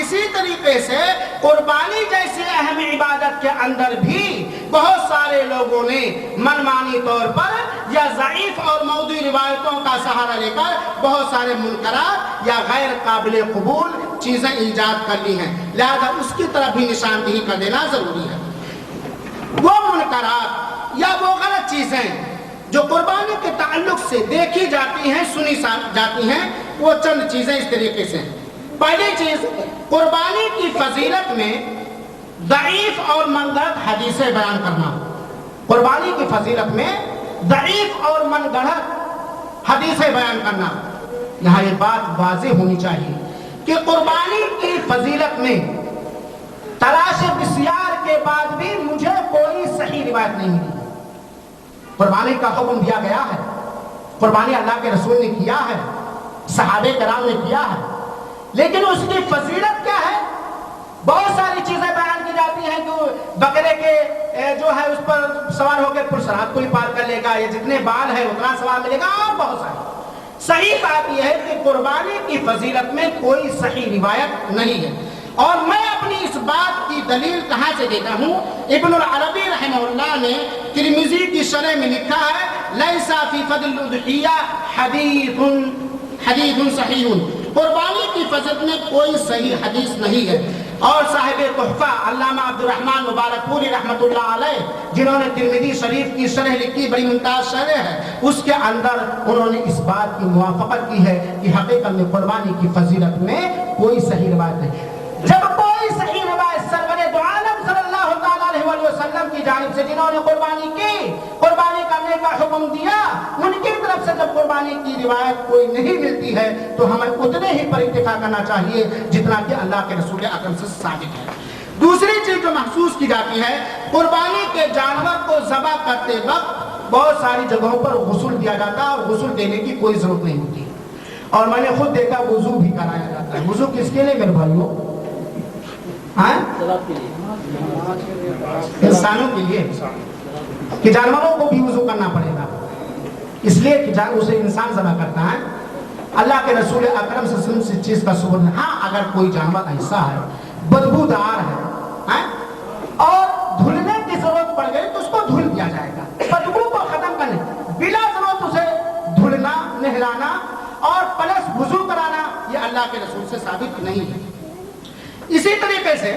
اسی طریقے سے قربانی جیسی اہم عبادت کے اندر بھی بہت سارے لوگوں نے منمانی طور پر یا ضعیف اور موضوعی روایتوں کا سہارا لے کر بہت سارے منکرات یا غیر قابل قبول چیزیں ایجاد کر لی ہیں، لہذا اس کی طرف بھی نشاندہی کر دینا ضروری ہے۔ وہ منکرات یا وہ غلط چیزیں جو قربانی کے تعلق سے دیکھی جاتی ہیں، سنی جاتی ہیں، وہ چند چیزیں اس طریقے سے ہیں۔ پہلی چیز، قربانی کی فضیلت میں ضعیف اور منگڑت حدیثیں بیان کرنا۔ قربانی کی فضیلت میں ضعیف اور منگڑت حدیثیں بیان کرنا۔ یہاں یہ بات واضح ہونی چاہیے کہ قربانی کی فضیلت میں تلاش بسیار کے بعد بھی مجھے کوئی صحیح روایت نہیں ملی۔ قربانی کا حکم دیا گیا ہے، قربانی اللہ کے رسول نے کیا ہے، صحابہ کرام نے کیا ہے، لیکن اس کی فضیلت کیا ہے؟ بہت ساری چیزیں بیان کی جاتی ہیں کہ بکرے کے جو ہے اس پر سوار ہو کے پرسرات کو ہی پار کر لے گا، یا جتنے بال ہیں اتنا ثواب ملے گا، اور بہت ساری۔ صحیح بات یہ ہے کہ قربانی کی فضیلت میں کوئی صحیح روایت نہیں ہے، اور میں اپنی اس بات کی دلیل کہاں سے دیتا ہوں؟ ابن العربی رحمہ اللہ نے ترمذی کی شرح میں لکھا ہے لیس فی فضل الاضحیہ حدیث صحیح، قربانی کی فضیلت میں کوئی صحیح حدیث نہیں ہے۔ اور صاحب تحفہ علامہ عبد الرحمن مبارک پوری رحمۃ اللہ علیہ، جنہوں نے ترمذی شریف کی شرح لکھی، بڑی ممتاز شرح ہے، اس کے اندر انہوں نے اس بات کی موافقت کی ہے کہ حقیقت میں قربانی کی فضیلت میں کوئی صحیح روایت نہیں۔ جب کوئی صحیح روایت سرور دو عالم صلی اللہ تعالیٰ علیہ وسلم کی جانب سے، جنہوں نے قربانی کی، قربانی کرنے کا حکم دیا، ان کی طرف سے جب قربانی کی روایت کوئی نہیں ملتی ہے تو ہمیں اتنے ہی پر اکتفا کرنا چاہیے جتنا کہ اللہ کے رسول اکرم سے ثابت ہے۔ دوسری چیز جو محسوس کی جاتی ہے، قربانی کے جانور کو ذبح کرتے وقت بہت ساری جگہوں پر غسل دیا جاتا ہے، اور غسل دینے کی کوئی ضرورت نہیں ہوتی، اور میں نے خود دیکھا وضو بھی کرایا جاتا ہے۔ وضو کس کے لیے میرے بھائیوں؟ انسانوں کے لیے، کہ جانوروں کو بھی وضو کرنا پڑے گا، اس لیے کہ اسے انسان ذبح کرتا ہے۔ اللہ کے رسول اکرم صلی اللہ علیہ وسلم سے چیز کا ثبوت ہے۔ ہاں، اگر کوئی جانور ایسا ہے بدبودار ہے اور دھلنے کی ضرورت پڑ گئی تو اس کو دھل دیا جائے گا، بدبو کو ختم کرنے بلا ضرورت اسے دھلنا، نہلانا اور پلس وضو کرانا یہ اللہ کے رسول سے ثابت نہیں ہے۔ اسی طریقے سے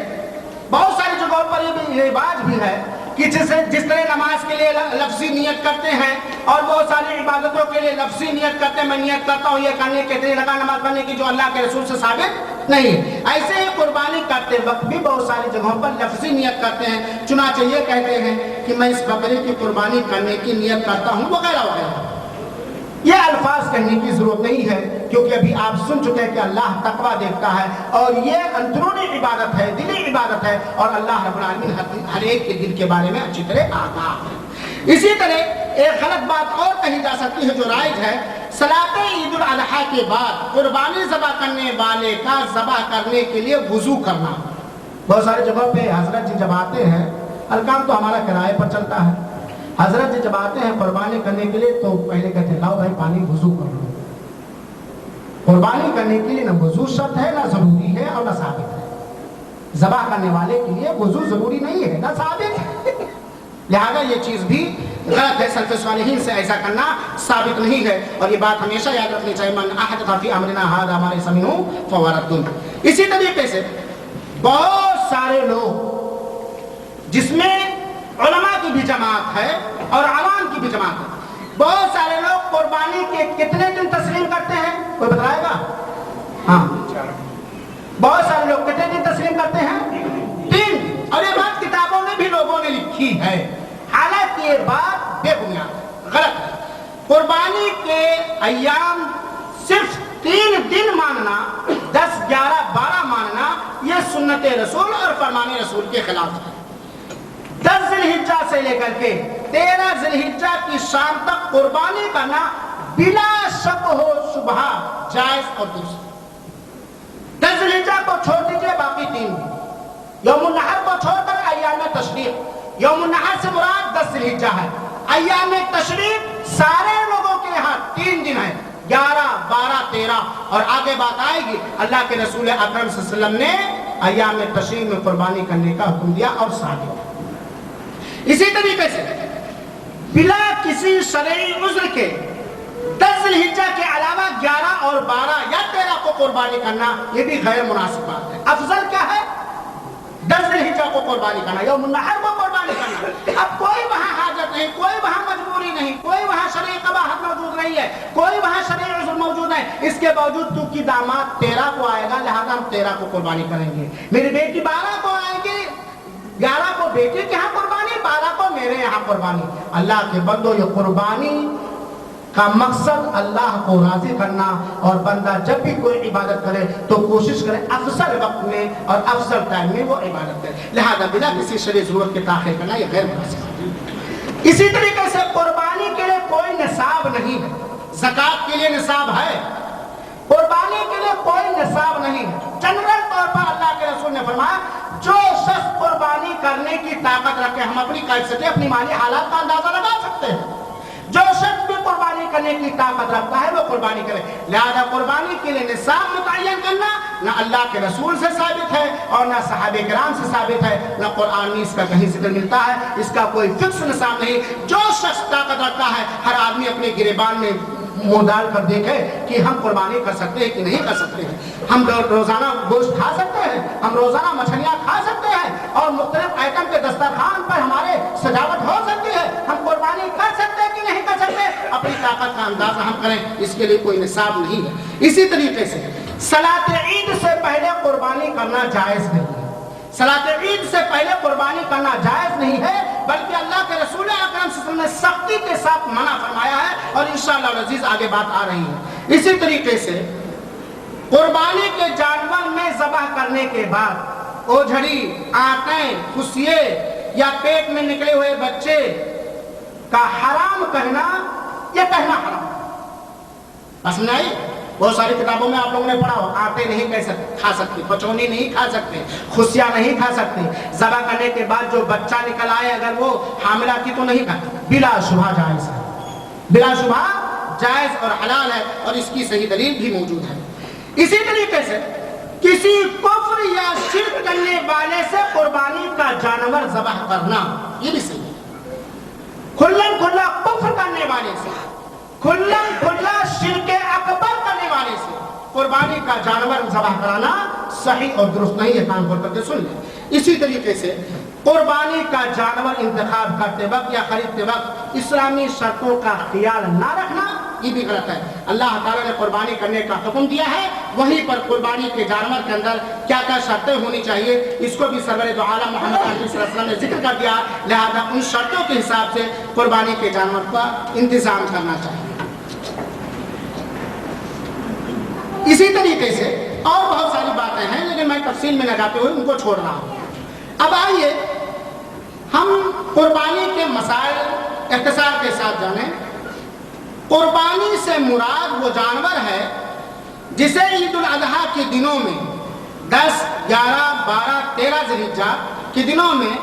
بہت ساری جگہوں پر یہ رواج بھی ہے کہ جس طرح نماز کے لیے لفظی نیت کرتے ہیں، اور بہت ساری عبادتوں کے لیے لفظی نیت کرتے ہیں، میں نیت کرتا ہوں یہ کرنے کے لیے لگا نماز پڑھنے کی، جو اللہ کے رسول سے ثابت نہیں ہے۔ ایسے ہی قربانی کرتے وقت بھی بہت ساری جگہوں پر لفظی نیت کرتے ہیں، چنانچہ یہ کہتے ہیں کہ میں اس بکرے کی قربانی کرنے کی نیت کرتا ہوں، وغیرہ وغیرہ۔ یہ الفاظ کہنے کی ضرورت نہیں ہے، کیونکہ ابھی آپ سن چکے ہیں کہ اللہ تقویٰ دیکھتا ہے، اور یہ اندرونی عبادت ہے، دلی عبادت ہے، اور اللہ رب العالمین ہر ایک کے دل کے بارے میں اچھی طرح آگاہ ہے۔ اسی طرح ایک غلط بات اور کہی جا سکتی ہے جو رائج ہے، صلاۃ عید الاضحیٰ کے بعد قربانی ذبح کرنے والے کا ذبح کرنے کے لیے وضو کرنا۔ بہت ساری جگہوں پہ حضرت جی جب آتے ہیں، الکام تو ہمارا کرائے پر چلتا ہے، حضرت جی جب آتے ہیں قربانی کرنے کے لیے تو پہلے کہتے ہیں لاؤ بھائی پانی وضو کر لو۔ قربانی کرنے کے لیے نہ وضو شرط ہے، نہ ضروری ہے، اور نہ ثابت ہے۔ ذبح کرنے والے کے لیے وضو ضروری نہیں ہے، نہ ثابت ہے، لہذا یہ چیز بھی غلط ہے۔ سلف صالحین سے ایسا کرنا ثابت نہیں ہے، اور یہ بات ہمیشہ یاد رکھنی چاہیے، من احدث فی امرنا ھذا ما لیس منہ فہو رد۔ اسی طریقے سے بہت سارے لوگ، جس میں علماء کی بھی جماعت ہے اور عوام کی بھی جماعت ہے، بہت سارے لوگ قربانی کے کتنے دن تسلیم کرتے ہیں؟ کوئی بتائے گا؟ ہاں، بہت سارے لوگ کتنے دن تسلیم کرتے ہیں؟ 3۔ اور یہ بات کتابوں میں بھی لوگوں نے لکھی ہے، حالانکہ یہ بات بے بنیاد غلط ہے۔ قربانی کے ایام صرف 3 دن ماننا، 10، 11، 12 ماننا، یہ سنت رسول اور فرمان رسول کے خلاف ہے۔ 10 ذی الحجہ سے لے کر کے 13 ذی الحجہ کی شام تک قربانی کرنا بلا شک و شبہ جائز اور درست۔ 10 ذی الحجہ کو چھوڑ دیجئے، باقی 3 دن، یوم النحر کو چھوڑ کر ایام تشریق، یوم النحر سے مراد 10 ذی الحجہ ہے، ایام تشریق سارے لوگوں کے یہاں 3 دن ہے، 11، 12، 13۔ اور آگے بات آئے گی اللہ کے رسول اکرم صلی اللہ علیہ وسلم نے ایام تشریق میں قربانی کرنے کا حکم دیا اور ثابت۔ اسی طریقے سے بلا کسی شرعی عذر کے 10 ذی الحجہ کے علاوہ 11 اور 12 یا 13 کو قربانی کرنا یہ بھی غیر مناسب بات ہے۔ افضل کیا ہے؟ 10 ذی الحجہ کو قربانی کرنا، یوم النحر کو قربانی کرنا۔ اب کوئی وہاں حاجت نہیں، کوئی وہاں مجبوری نہیں، کوئی وہاں شرعی قباحت موجود نہیں ہے، کوئی وہاں شرعی عذر موجود ہے، اس کے باوجود تو کی داماد 13 کو آئے گا لہذا ہم 13 کو قربانی کریں گے، میری بیٹی 12 کو آئے گی، 11 کو بیٹی کے یہاں قربانی، 12 کو میرے یہاں قربانی۔ اللہ کے بندو یہ قربانی کا مقصد اللہ کو راضی کرنا، اور بندہ جب بھی کوئی عبادت کرے تو کوشش کرے افضل وقت میں اور افضل ٹائم میں وہ عبادت کرے، لہذا بنا کسی شرعی ضرورت کے تاخیر کرنا یہ غیر مناسب ہے۔ اسی طریقے سے قربانی کے لیے کوئی نصاب نہیں ہے، زکوٰۃ کے لیے نصاب ہے، قربانی کے لیے کوئی نصاب نہیں ہے۔ جنرل طور پر اللہ کے رسول نے فرمایا جو شخص قربانی کرنے کی طاقت رکھے، ہم اپنی کیفیت اپنی مالی حالات کا اندازہ لگا سکتے ہیں، جو شخص بھی قربانی کرنے کی طاقت رکھتا ہے وہ قربانی کرے، لہذا قربانی کے لیے نصاب متعین کرنا نہ اللہ کے رسول سے ثابت ہے اور نہ صحابہ کرام سے ثابت ہے، نہ قرآن میں اس کا کہیں ذکر ملتا ہے، اس کا کوئی فکس نصاب نہیں۔ جو شخص طاقت رکھتا ہے ہر آدمی اپنے گریبان میں منہ ڈال کر دیکھے کہ ہم قربانی کر سکتے ہیں کہ نہیں کر سکتے ہیں، ہم روزانہ گوشت کھا سکتے ہیں، ہم روزانہ مچھلیاں کھا سکتے ہیں، اور مختلف آئٹم کے دسترخوان پر ہمارے سجاوٹ ہو سکتی ہے، ہم قربانی کر سکتے ہیں کہ نہیں کر سکتے، اپنی طاقت کا اندازہ ہم کریں، اس کے لیے کوئی نصاب نہیں ہے۔ اسی طریقے سے صلاۃ عید سے پہلے قربانی کرنا جائز نہیں ہے، صلاۃ عید سے پہلے قربانی کرنا جائز نہیں ہے، بلکہ اللہ کے رسول اکرم صلی اللہ علیہ وسلم نے سختی کے ساتھ منع فرمایا ہے، اور انشاءاللہ العزیز آگے بات آ رہی ہے۔ اسی طریقے سے قربانی کے جانور میں ذبح کرنے کے بعد اوجھڑی، آنتیں، پھسیے یا پیٹ میں نکلے ہوئے بچے کا حرام کہنا، یہ کہنا حرام بس نہیں۔ بہت ساری کتابوں میں آپ لوگوں نے پڑھا ہو آتے نہیں کھا سکتے، پچونی نہیں کھا سکتے، خصیہ نہیں کھا سکتے، ذبح کرنے کے بعد جو بچہ نکل آئے اگر وہ حاملہ کی تو نہیں کھاتے، بلا شبہ جائز ہے، بلا شبہ جائز اور حلال ہے، اور اس کی صحیح دلیل بھی موجود ہے۔ اسی طریقے سے کسی کفر یا شرک کرنے والے سے قربانی کا جانور ذبح کرنا یہ بھی صحیح ہے، کھلم کھلا کفر کرنے والے سے، کھلم کھلا شرک اکبر کرنے والے سے قربانی کا جانور ذبح کرانا صحیح اور درست نہیں ہے، کان کھول کر کے سن لیں۔ اسی طریقے سے قربانی کا جانور انتخاب کرتے وقت یا خریدتے وقت اسلامی شرطوں کا خیال نہ رکھنا یہ بھی غلط ہے۔ اللہ تعالیٰ نے قربانی کرنے کا حکم دیا ہے، وہیں پر قربانی کے جانور کے اندر کیا کیا شرطیں ہونی چاہیے اس کو بھی سرور دو عالم محمد صلی اللہ علیہ وسلم نے ذکر کر دیا، لہذا ان شرطوں کے حساب سے قربانی کے جانور کا انتظام کرنا چاہیے۔ اسی طریقے سے اور بہت ساری باتیں ہیں لیکن میں تفصیل میں نہ جاتے ہوئے ان کو چھوڑ رہا ہوں۔ اب آئیے ہم قربانی کے مسائل اختصار کے ساتھ جانیں۔ قربانی سے مراد وہ جانور ہے جسے عید الاضحیٰ کے دنوں میں 10, 11, 12, 13 ذی الحجہ کے دنوں میں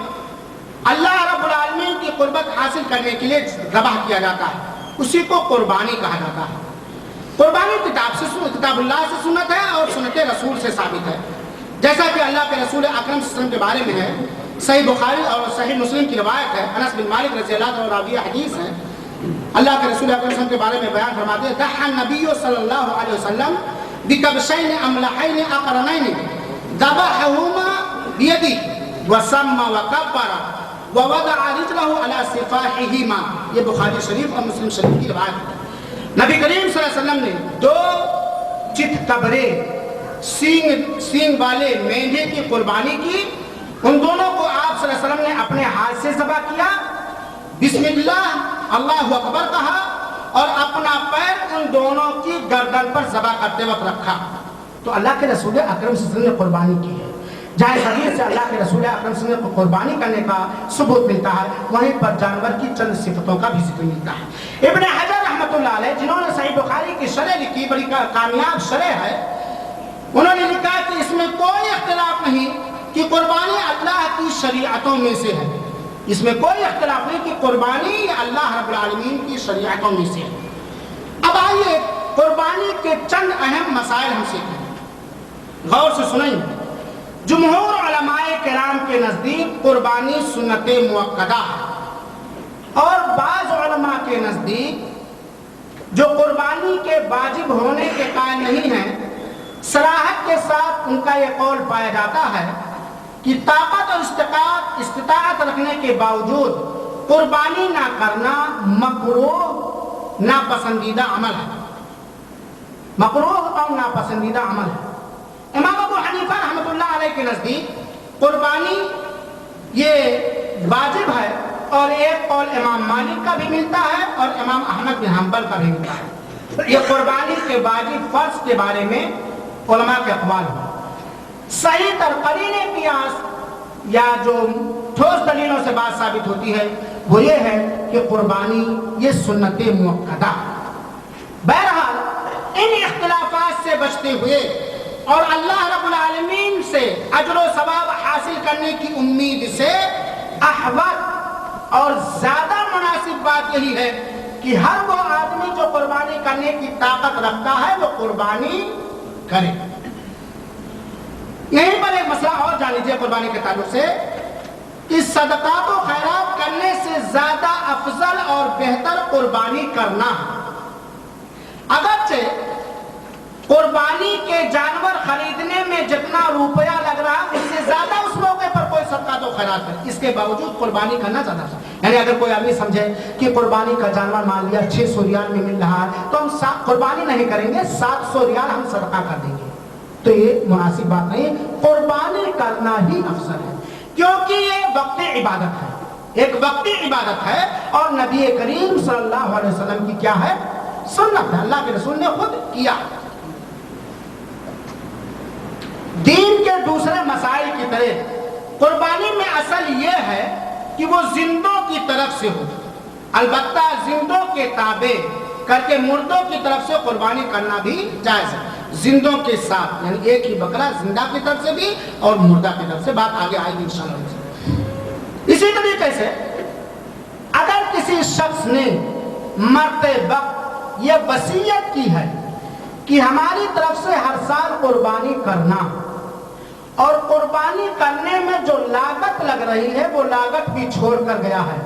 اللہ رب العالمین کی قربت حاصل کرنے کے لیے ذبح کیا جاتا ہے، اسی کو قربانی کہا جاتا ہے۔ قربانی کتاب اللہ سے سنت ہے اور سنت رسول سے ثابت ہے، جیسا کہ اللہ کے رسول اکرم صلی اللہ علیہ وسلم کے بارے میں ہے، صحیح بخاری اور صحیح مسلم کی روایت ہے، انس بن مالک رضی اللہ عنہ راوی حدیث ہے، اللہ کے رسول اکرم صلی اللہ علیہ وسلم کے بارے میں بیان فرماتے ہیں ضحى النبی صلی اللہ علیہ وسلم بکبشین املحین اقرنین ذبحہما بیدہ وسمى وکبر ووضع رجلہ علی صفاحہما، یہ بخاری شریف اور مسلم شریف کی روایت ہے۔ نبی کریم صلی اللہ علیہ وسلم نے 2 چت کبرے سینگ والے مینڈے کی قربانی کی، ان دونوں کو آپ صلی اللہ علیہ وسلم نے اپنے ہاتھ سے ذبح کیا، بسم اللہ اللہ اکبر کہا، اور اپنا پیر ان دونوں کی گردن پر ذبح کرتے وقت رکھا۔ تو اللہ کے رسول اکرم صلی اللہ علیہ وسلم نے قربانی کی ہے، جہاں حدیث سے اللہ کے رسول اکرم صلی اللہ علیہ وسلم کو قربانی کرنے کا ثبوت ملتا ہے، وہیں پر جانور کی چند صفتوں کا بھی ذکر ملتا ہے۔ ابن حجر رحمۃ اللہ علیہ جنہوں نے صحیح بخاری کی شرح لکھی، بڑی کامیاب شرح ہے، انہوں نے لکھا کہ اس میں کوئی اختلاف نہیں کہ قربانی اللہ کی شریعتوں میں سے ہے، اس میں کوئی اختلاف نہیں کہ قربانی اللہ رب العالمین کی شریعتوں میں سے ہے۔ اب آئیے قربانی کے چند اہم مسائل ہم سیکھیں، غور سے سنیں۔ جمہور علماء کرام کے نزدیک قربانی سنت مؤکدہ ہے، اور بعض علماء کے نزدیک جو قربانی کے واجب ہونے کے قائل نہیں ہیں، صراحت کے ساتھ ان کا یہ قول پایا جاتا ہے کہ طاقت اور استطاعت رکھنے کے باوجود قربانی نہ کرنا مکروہ ناپسندیدہ عمل ہے، مکروہ اور ناپسندیدہ عمل ہے۔ امام ابو حنیفہ رحمۃ اللہ علیہ کے نزدیک قربانی یہ واجب ہے، اور ایک قول امام مالک کا بھی ملتا ہے اور امام احمد بن حنبل کا بھی ملتا ہے۔ یہ قربانی کے واجب فرض کے بارے میں علماء کے اقوال ہیں۔ صحیح تر قرین قیاس یا جو ٹھوس دلیلوں سے بات ثابت ہوتی ہے وہ یہ ہے کہ قربانی یہ سنت مؤکدہ۔ بہرحال ان اختلافات سے بچتے ہوئے اور اللہ رب العالمین سے اجر و ثواب حاصل کرنے کی امید سے احوط اور زیادہ مناسب بات یہی ہے کہ ہر وہ آدمی جو قربانی کرنے کی طاقت رکھتا ہے وہ قربانی کرے۔ یہیں پر ایک مسئلہ اور جان لیجیے قربانی کے تعلق سے، کہ صدقات و خیرات کرنے سے زیادہ افضل اور بہتر قربانی کرنا ہے۔ اگرچہ قربانی کے جانور خریدنے میں جتنا روپیہ لگ رہا ہے اس سے زیادہ اس موقع پر کوئی صدقات و خیرات کرے، اس کے باوجود قربانی کرنا زیادہ ہے۔ یعنی اگر کوئی آدمی سمجھے کہ قربانی کا جانور مان لیا 600 ریال میں مل رہا ہے تو ہم قربانی نہیں کریں گے، 700 ریال ہم صدقہ کر دیں گے، تو یہ مناسب بات نہیں۔ قربانی کرنا ہی افضل ہے، کیونکہ یہ وقتی عبادت ہے، ایک وقتی عبادت ہے، اور نبی کریم صلی اللہ علیہ وسلم کی کیا ہے؟ سنت ہے، اللہ کے رسول نے خود کیا۔ دین کے دوسرے مسائل کی طرح قربانی میں اصل یہ ہے کہ وہ زندوں کی طرف سے ہو، البتہ زندوں کے تابع کر کے مردوں کی طرف سے قربانی کرنا بھی جائز ہے، زندوں کے ساتھ، یعنی ایک ہی بکرا زندہ کی طرف سے بھی اور مردہ کی طرف سے، بات آگے آئے گی انشاءاللہ۔ اسی طریقے سے اگر کسی شخص نے مرتے وقت یہ وصیت کی ہے کہ ہماری طرف سے ہر سال قربانی کرنا، اور قربانی کرنے میں جو لاگت لگ رہی ہے وہ لاگت بھی چھوڑ کر گیا ہے،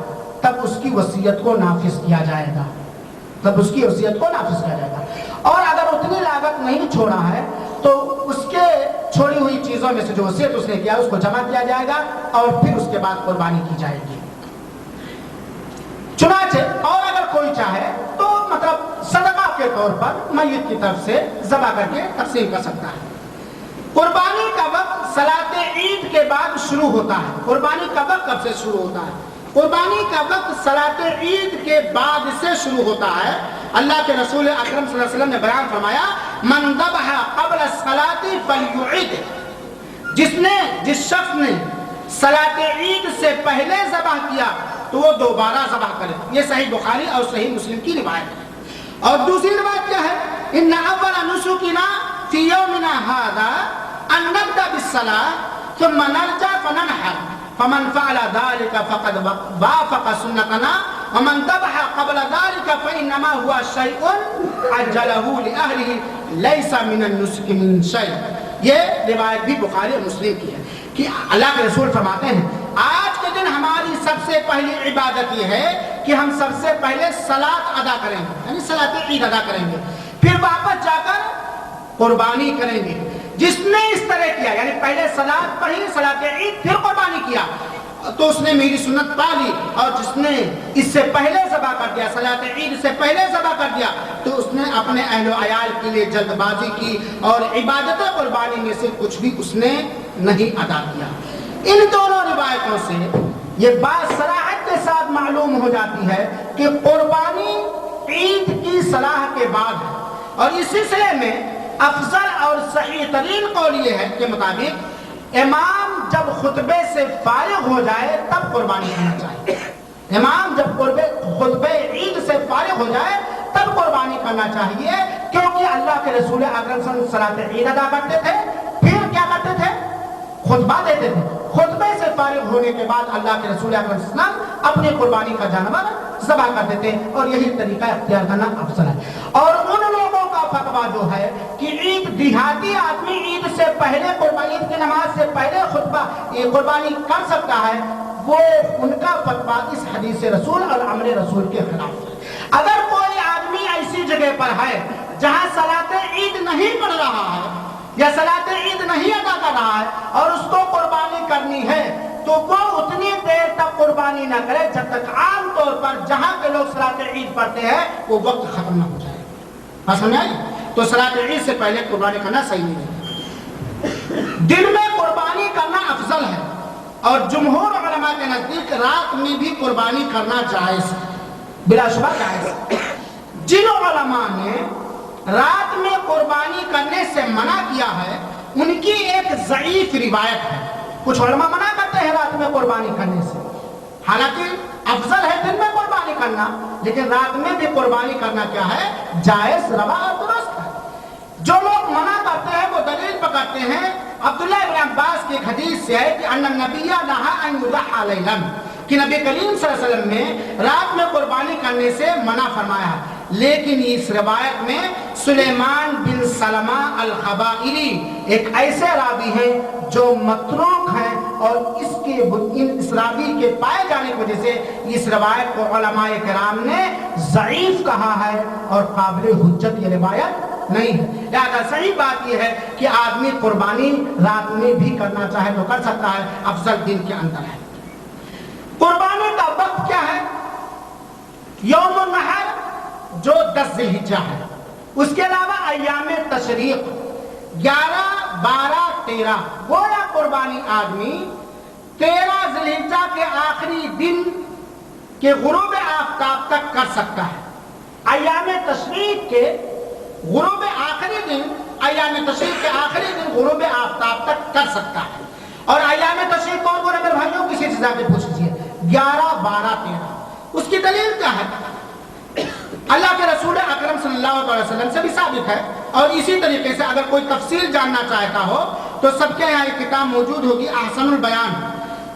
تب اس کی وصیت کو نافذ کیا جائے گا، تب اس کی وصیت کو نافذ کیا جائے گا۔ اور اگر اتنی لاگت نہیں چھوڑا ہے تو اس کے چھوڑی ہوئی چیزوں میں سے جو وصیت اس نے کیا اس کو جمع کیا جائے گا، اور پھر اس کے بعد قربانی کی جائے گی۔ چنانچہ اور اگر کوئی چاہے تو مطلب صدقہ کے طور پر میت کی طرف سے ذبح کر کے تقسیم کر سکتا ہے۔ قربانی کا وقت صلاۃ عید کے بعد شروع ہوتا ہے۔ قربانی کا وقت کب سے شروع ہوتا ہے؟ قربانی کا وقت صلاۃ عید کے بعد سے شروع ہوتا ہے۔ اللہ کے رسول اکرم صلی اللہ علیہ وسلم نے بیان فرمایا، من ذبح قبل الصلاۃ فلیعد، جس شخص نے صلاۃ عید سے پہلے ذبح کیا تو وہ دوبارہ ذبح کرے۔ یہ صحیح بخاری اور صحیح مسلم کی روایت ہے۔ اور دوسری روایت کیا ہے؟ ان اول نسکنا فی یومنا ھذا ان نبدا بالصلاۃ ثم نرجع فننحر فمن فعل ذلك فقد وافق سنتنا ومن ذبح قبل ذلك فانما هو شيء عجله لاهله ليس من النسك من شيء۔ یہ روایت بھی بخاری اور مسلم کی ہے کہ اللہ کے رسول فرماتے ہیں آج کے دن ہماری سب سے پہلی عبادت یہ ہے کہ ہم سب سے پہلے صلاۃ ادا کریں گے، یعنی صلاۃ عید ادا کریں گے، پھر واپس جا کر قربانی کریں گے۔ جس نے اس طرح کیا، یعنی پہلے صلاۃ پڑھی، صلاۃ عید، پھر قربانی کیا، تو اس نے میری سنت پا لی، اور جس نے اس سے پہلے ذبح کر دیا، صلاۃ عید سے پہلے ذبح کر دیا، تو اس نے اپنے اہل و عیال کے لیے جلد بازی کی اور عبادت قربانی میں سے کچھ بھی اس نے نہیں ادا کیا۔ ان دونوں روایتوں سے یہ بات صراحت کے ساتھ معلوم ہو جاتی ہے کہ قربانی عید کی صلاح کے بعد ہے، اور اس سلسلے میں افضل اور صحیح ترین قول یہ ہے کہ مطابق امام جب خطبے سے فارغ ہو جائے تب قربانی کرنا چاہیے۔ امام جب خطبے عید سے فارغ ہو جائے تب قربانی کرنا چاہیے، کیونکہ اللہ کے رسول اکرم صلی اللہ علیہ وسلم صلاۃ عید ادا کرتے تھے، پھر کیا کرتے تھے؟ خطبہ دیتے تھے۔ خطبے سے فارغ ہونے کے بعد اللہ کے رسول اکرم صلی اللہ علیہ وسلم اپنی قربانی کا جانور ذبح کرتے تھے، اور یہی طریقہ اختیار کرنا افضل ہے۔ اور ان لوگوں کا جو ہے کہ عید دیہاتی آدمی عید سے پہلے قربانی، عید کی نماز سے پہلے قربانی کر سکتا ہے، وہ ان کا فتویٰ اس حدیث رسول اور امر رسول کے خلاف ہے۔ اگر کوئی آدمی ایسی جگہ پر ہے جہاں صلاۃ عید نہیں پڑھ رہا ہے یا صلاۃ عید نہیں ادا کر رہا ہے اور اس کو قربانی کرنی ہے تو وہ اتنی دیر تک قربانی نہ کرے جب تک عام طور پر جہاں کے لوگ صلاۃ عید پڑھتے ہیں وہ وقت ختم نہ ہو جائے۔ سمجھ آئی؟ تو صلاۃ عید سے پہلے قربانی کرنا صحیح نہیں ہے۔ دن میں قربانی کرنا افضل ہے اور جمہور علماء کے نزدیک رات میں بھی قربانی کرنا جائز ہے، بلا شبہ جائز ہے۔ جن علماء نے رات میں قربانی کرنے سے منع کیا ہے ان کی ایک ضعیف روایت ہے۔ کچھ علماء منع کرتے ہیں رات میں قربانی کرنے سے، حالانکہ افضل ہے دن میں قربانی کرنا، لیکن رات میں بھی قربانی کرنا کیا ہے؟ جائز، روا اور درست ہے۔ جو لوگ منع کرتے ہیں وہ دلیل پکڑتے ہیں عبداللہ ابن عباس کی ایک حدیث سے ہے کہ ان النبی نہا ان یضحى لیلا، کہ نبی کریم صلی اللہ علیہ وسلم نے رات میں قربانی کرنے سے منع فرمایا، لیکن اس روایت میں سلیمان بن سلمہ الخبائری ایک ایسے راوی ہیں جو متروک ہیں، اور اس راوی کے پائے جانے کی وجہ سے اس روایت کو علماء کرام نے ضعیف کہا ہے اور قابل حجت یہ روایت نہیں ہے۔ لہذا صحیح بات یہ ہے کہ آدمی قربانی رات میں بھی کرنا چاہے تو کر سکتا ہے، افضل دن کے اندر ہے۔ قربانی کا وقت کیا ہے؟ یوم النحر جو 10 ذی الحجہ ہے، اس کے علاوہ ایام تشریق 11، 12، 13، گویا قربانی آدمی 13 ذی الحجہ کے آخری دن کے غروب آفتاب تک کر سکتا ہے۔ ایام تشریق کے غروب آخری دن، ایام تشریق کے آخری دن غروب آفتاب تک کر سکتا ہے۔ اور ایام تشریق کون کون ہے میرے بھائیوں؟ کسی سے جا کے پوچھ لیجیے۔ 11، 12، 13۔ اس کی دلیل کیا ہے؟ اللہ کے رسول اکرم صلی اللہ علیہ وسلم سے بھی ثابت ہے، اور اسی طریقے سے اگر کوئی تفصیل جاننا چاہتا ہو تو سب کے یہاں ایک کتاب موجود ہوگی، احسن البیان۔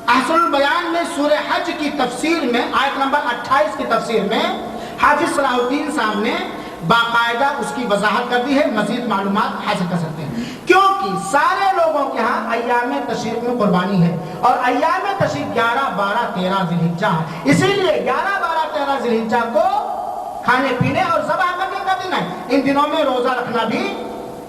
احسن البیان میں سورہ حج کی تفسیر میں آیت نمبر 28 کی تفسیر میں حافظ صلاح الدین صاحب نے باقاعدہ اس کی وضاحت کر دی ہے، مزید معلومات حاصل کر سکتے ہیں، کیونکہ سارے لوگوں کے ہاں ایام تشریق میں قربانی ہے، اور ایام تشریق 11، 12، 13 ذی الحجہ ہے، اسی لیے 11، 12، 13 ذی الحجہ کو کھانے پینے اور ذبح کرنے کا دن ہے۔ ان دنوں میں روزہ رکھنا بھی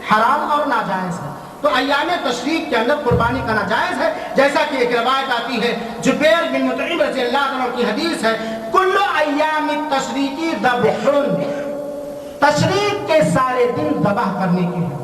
حرام اور ناجائز ہے، تو ایام تشریق کے اندر قربانی کرنا جائز ہے۔ جیسا کہ ایک روایت آتی ہے، جبیر بن مطعم رضی اللہ عنہ کی حدیث ہے، کل ایام التشریق ذبح، تشریق کے سارے دن ذبح کرنے کے ہیں،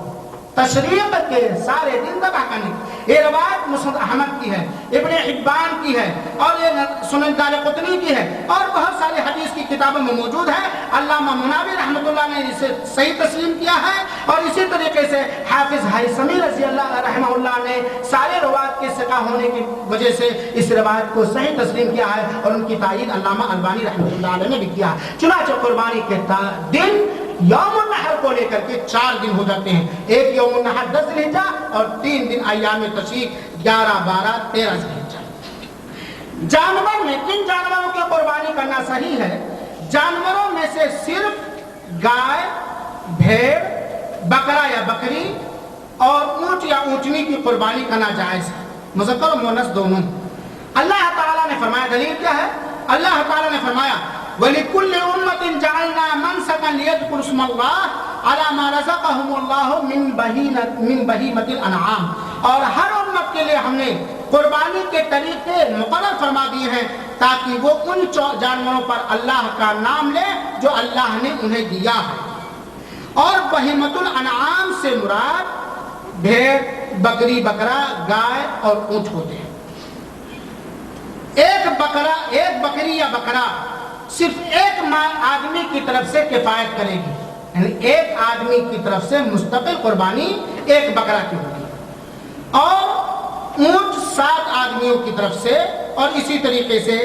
تشریق کے سارے دن ذبح کرنے کی۔ یہ روایت مسند احمد کی ہے، ابن حبان کی ہے، اور یہ سنن دارقطنی کی ہے، اور بہت سارے حدیث کی کتابوں میں موجود ہے۔ علامہ مناوی رحمۃ اللہ نے اسے صحیح تسلیم کیا ہے، اور اسی طریقے سے حافظ ہیثمی رضی اللہ رحمہ اللہ نے سارے روایت کے ثقہ ہونے کی وجہ سے اس روایت کو صحیح تسلیم کیا ہے، اور ان کی تائید علامہ البانی رحمۃ اللہ علیہ نے بھی کیا ہے۔ چنانچہ قربانی کے دن یوم النحر کو لے کر کے 4 دن ہو جاتے ہیں، ایک یوم النحر 10 ذی الحجہ اور 3 دن ایام تشریق 11، 12، 13 ذی الحجہ۔ جانور میں کن جانوروں کی قربانی کرنا صحیح ہے؟ جانوروں میں سے صرف گائے، بھیڑ، بکرا یا بکری اور اونٹ یا اونٹنی کی قربانی کرنا جائز ہے، مذکر و مؤنث دونوں۔ اللہ تعالیٰ نے فرمایا، دلیل کیا ہے؟ اللہ تعالیٰ نے فرمایا وَلِكُلِّ أُمَّةٍ جَعَلْنَا مَنْسَكًا لِيَذْكُرُوا اسْمَ اللَّهِ عَلَى مَا رَزَقَهُمُ اللَّهُ مِنْ بَهِيمَةِ الْأَنْعَامِ، اور ہر امت کے لیے ہم نے قربانی کے طریقے مقرر فرما دیے ہیں تاکہ وہ ان جانوروں پر اللہ کا نام لے جو اللہ نے انہیں دیا ہے۔ اور بہیمۃ الانعام سے مراد بھیڑ، بکری، بکرا، گائے اور اونٹ ہوتے ہیں۔ ایک بکری یا بکرا صرف ایک آدمی کی طرف سے کفایت کرے گی، یعنی ایک آدمی کی طرف سے مستقل قربانی ایک بکرا کی ہوگی، اور اونٹ 7 آدمیوں کی طرف سے، اور اسی طریقے سے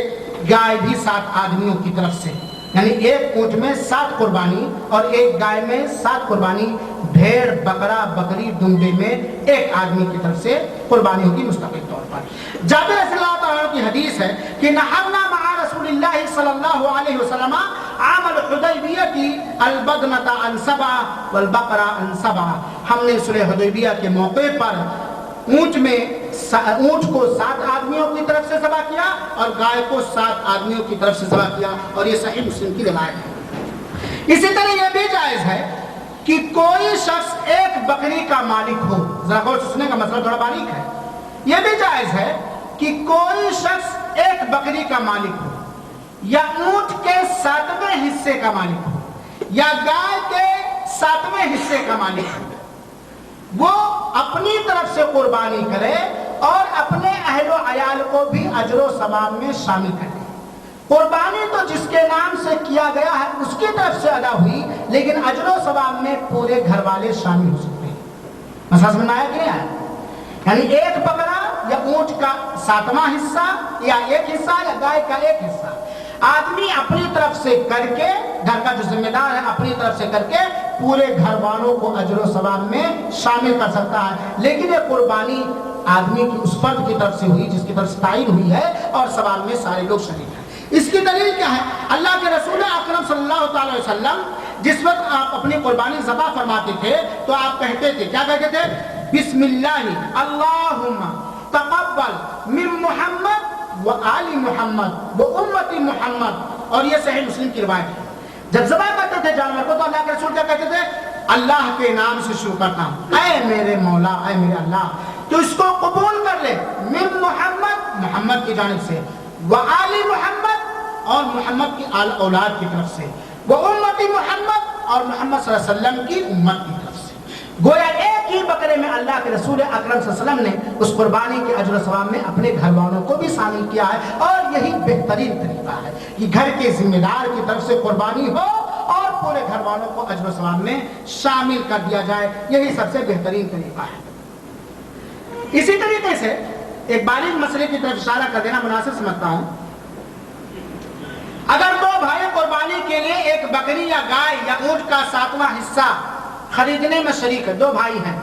گائے بھی 7 آدمیوں کی طرف سے، یعنی ایک اونٹ میں 7 قربانی اور ایک گائے میں 7 قربانی، بھیڑ، بکرا، بکری، دمبے میں ایک آدمی کی طرف سے قربانی ہوگی مستقل طور پر۔ جابر رضی اللہ تعالیٰ کی حدیث ہے کہ نحرنا مع رسول اللہ صلی اللہ علیہ وسلم عامل حدیبیہ کی البدنۃ عن سبع والبقرہ عن سبع، ہم نے صلح حدیبیہ کے موقع پر اونٹ کو 7 آدمیوں کی طرف سے ذبح کیا اور گائے کو 7 آدمیوں کی طرف سے ذبح کیا، اور یہ صحیح مسلم کی روایت ہے۔ اسی طرح یہ بھی جائز ہے کہ کوئی شخص ایک بکری کا مالک ہو، ذرا غور سے سننے کا مسئلہ تھوڑا باریک ہے، یہ بھی جائز ہے کہ کوئی شخص ایک بکری کا مالک ہو یا اونٹ کے 7ویں حصے کا مالک ہو یا گائے کے 7ویں حصے کا مالک ہو، وہ اپنی طرف سے قربانی کرے اور اپنے اہل و عیال کو بھی اجر و ثواب میں شامل کرے۔ قربانی تو جس کے نام سے کیا گیا ہے اس کی طرف سے ادا ہوئی، لیکن اجر و ثواب میں پورے گھر والے شامل ہو سکتے ہیں۔ مسئلہ سمجھ میں آیا کہ نہیں آیا؟ یعنی ایک بکرا یا اونٹ کا 7واں حصہ یا ایک حصہ یا گائے کا ایک حصہ آدمی اپنی طرف سے کر کے، گھر کا جو ذمہ دار ہے اپنی طرف سے کر کے پورے گھر والوں کو اجر و ثواب میں شامل کر سکتا ہے، لیکن یہ قربانی آدمی کی اس فرد کی طرف سے ہوئی جس کی طرف سے تعین ہوئی ہے اور ثواب میں سارے لوگ شریک ہیں۔ اس کی دلیل کیا ہے؟ اللہ کے رسول اکرم صلی اللہ تعالی وسلم جس وقت آپ اپنی قربانی ذبح فرماتے تھے تو آپ کہتے تھے، کیا کہتے تھے؟ بسم اللہ اللہم تقبل من محمد و آل محمد و امت محمد، اور یہ صحیح مسلم کی روایت ہے۔ جب ذبح کرتے تھے جانور کو تو اللہ کے رسول کیا کہتے تھے؟ اللہ کے نام سے شروع کرتا ہوں، اے میرے مولا، اے میرے اللہ تو اس کو قبول کر لے، من محمد، محمد کی جانب سے، و آل محمد، اور محمد کی آل اولاد کی طرف سے، وہ امت محمد، اور محمد صلی اللہ علیہ وسلم کی امت کی طرف سے۔ گویا ایک ہی بکرے میں اللہ کے رسول اکرم صلی اللہ علیہ وسلم نے اس قربانی کے اجر و ثواب میں اپنے گھر والوں کو بھی شامل کیا ہے، اور یہی بہترین طریقہ ہے کہ گھر کے ذمہ دار کی طرف سے قربانی ہو اور پورے گھر والوں کو اجر و ثواب میں شامل کر دیا جائے، یہی سب سے بہترین طریقہ ہے۔ اسی طریقے سے ایک بالغ مسئلے کی طرف اشارہ کر دینا مناسب سمجھتا ہوں۔ اگر 2 بھائی قربانی کے لیے ایک بکری یا گائے یا اونٹ کا 7واں حصہ خریدنے میں شریک ہے، 2 بھائی ہیں،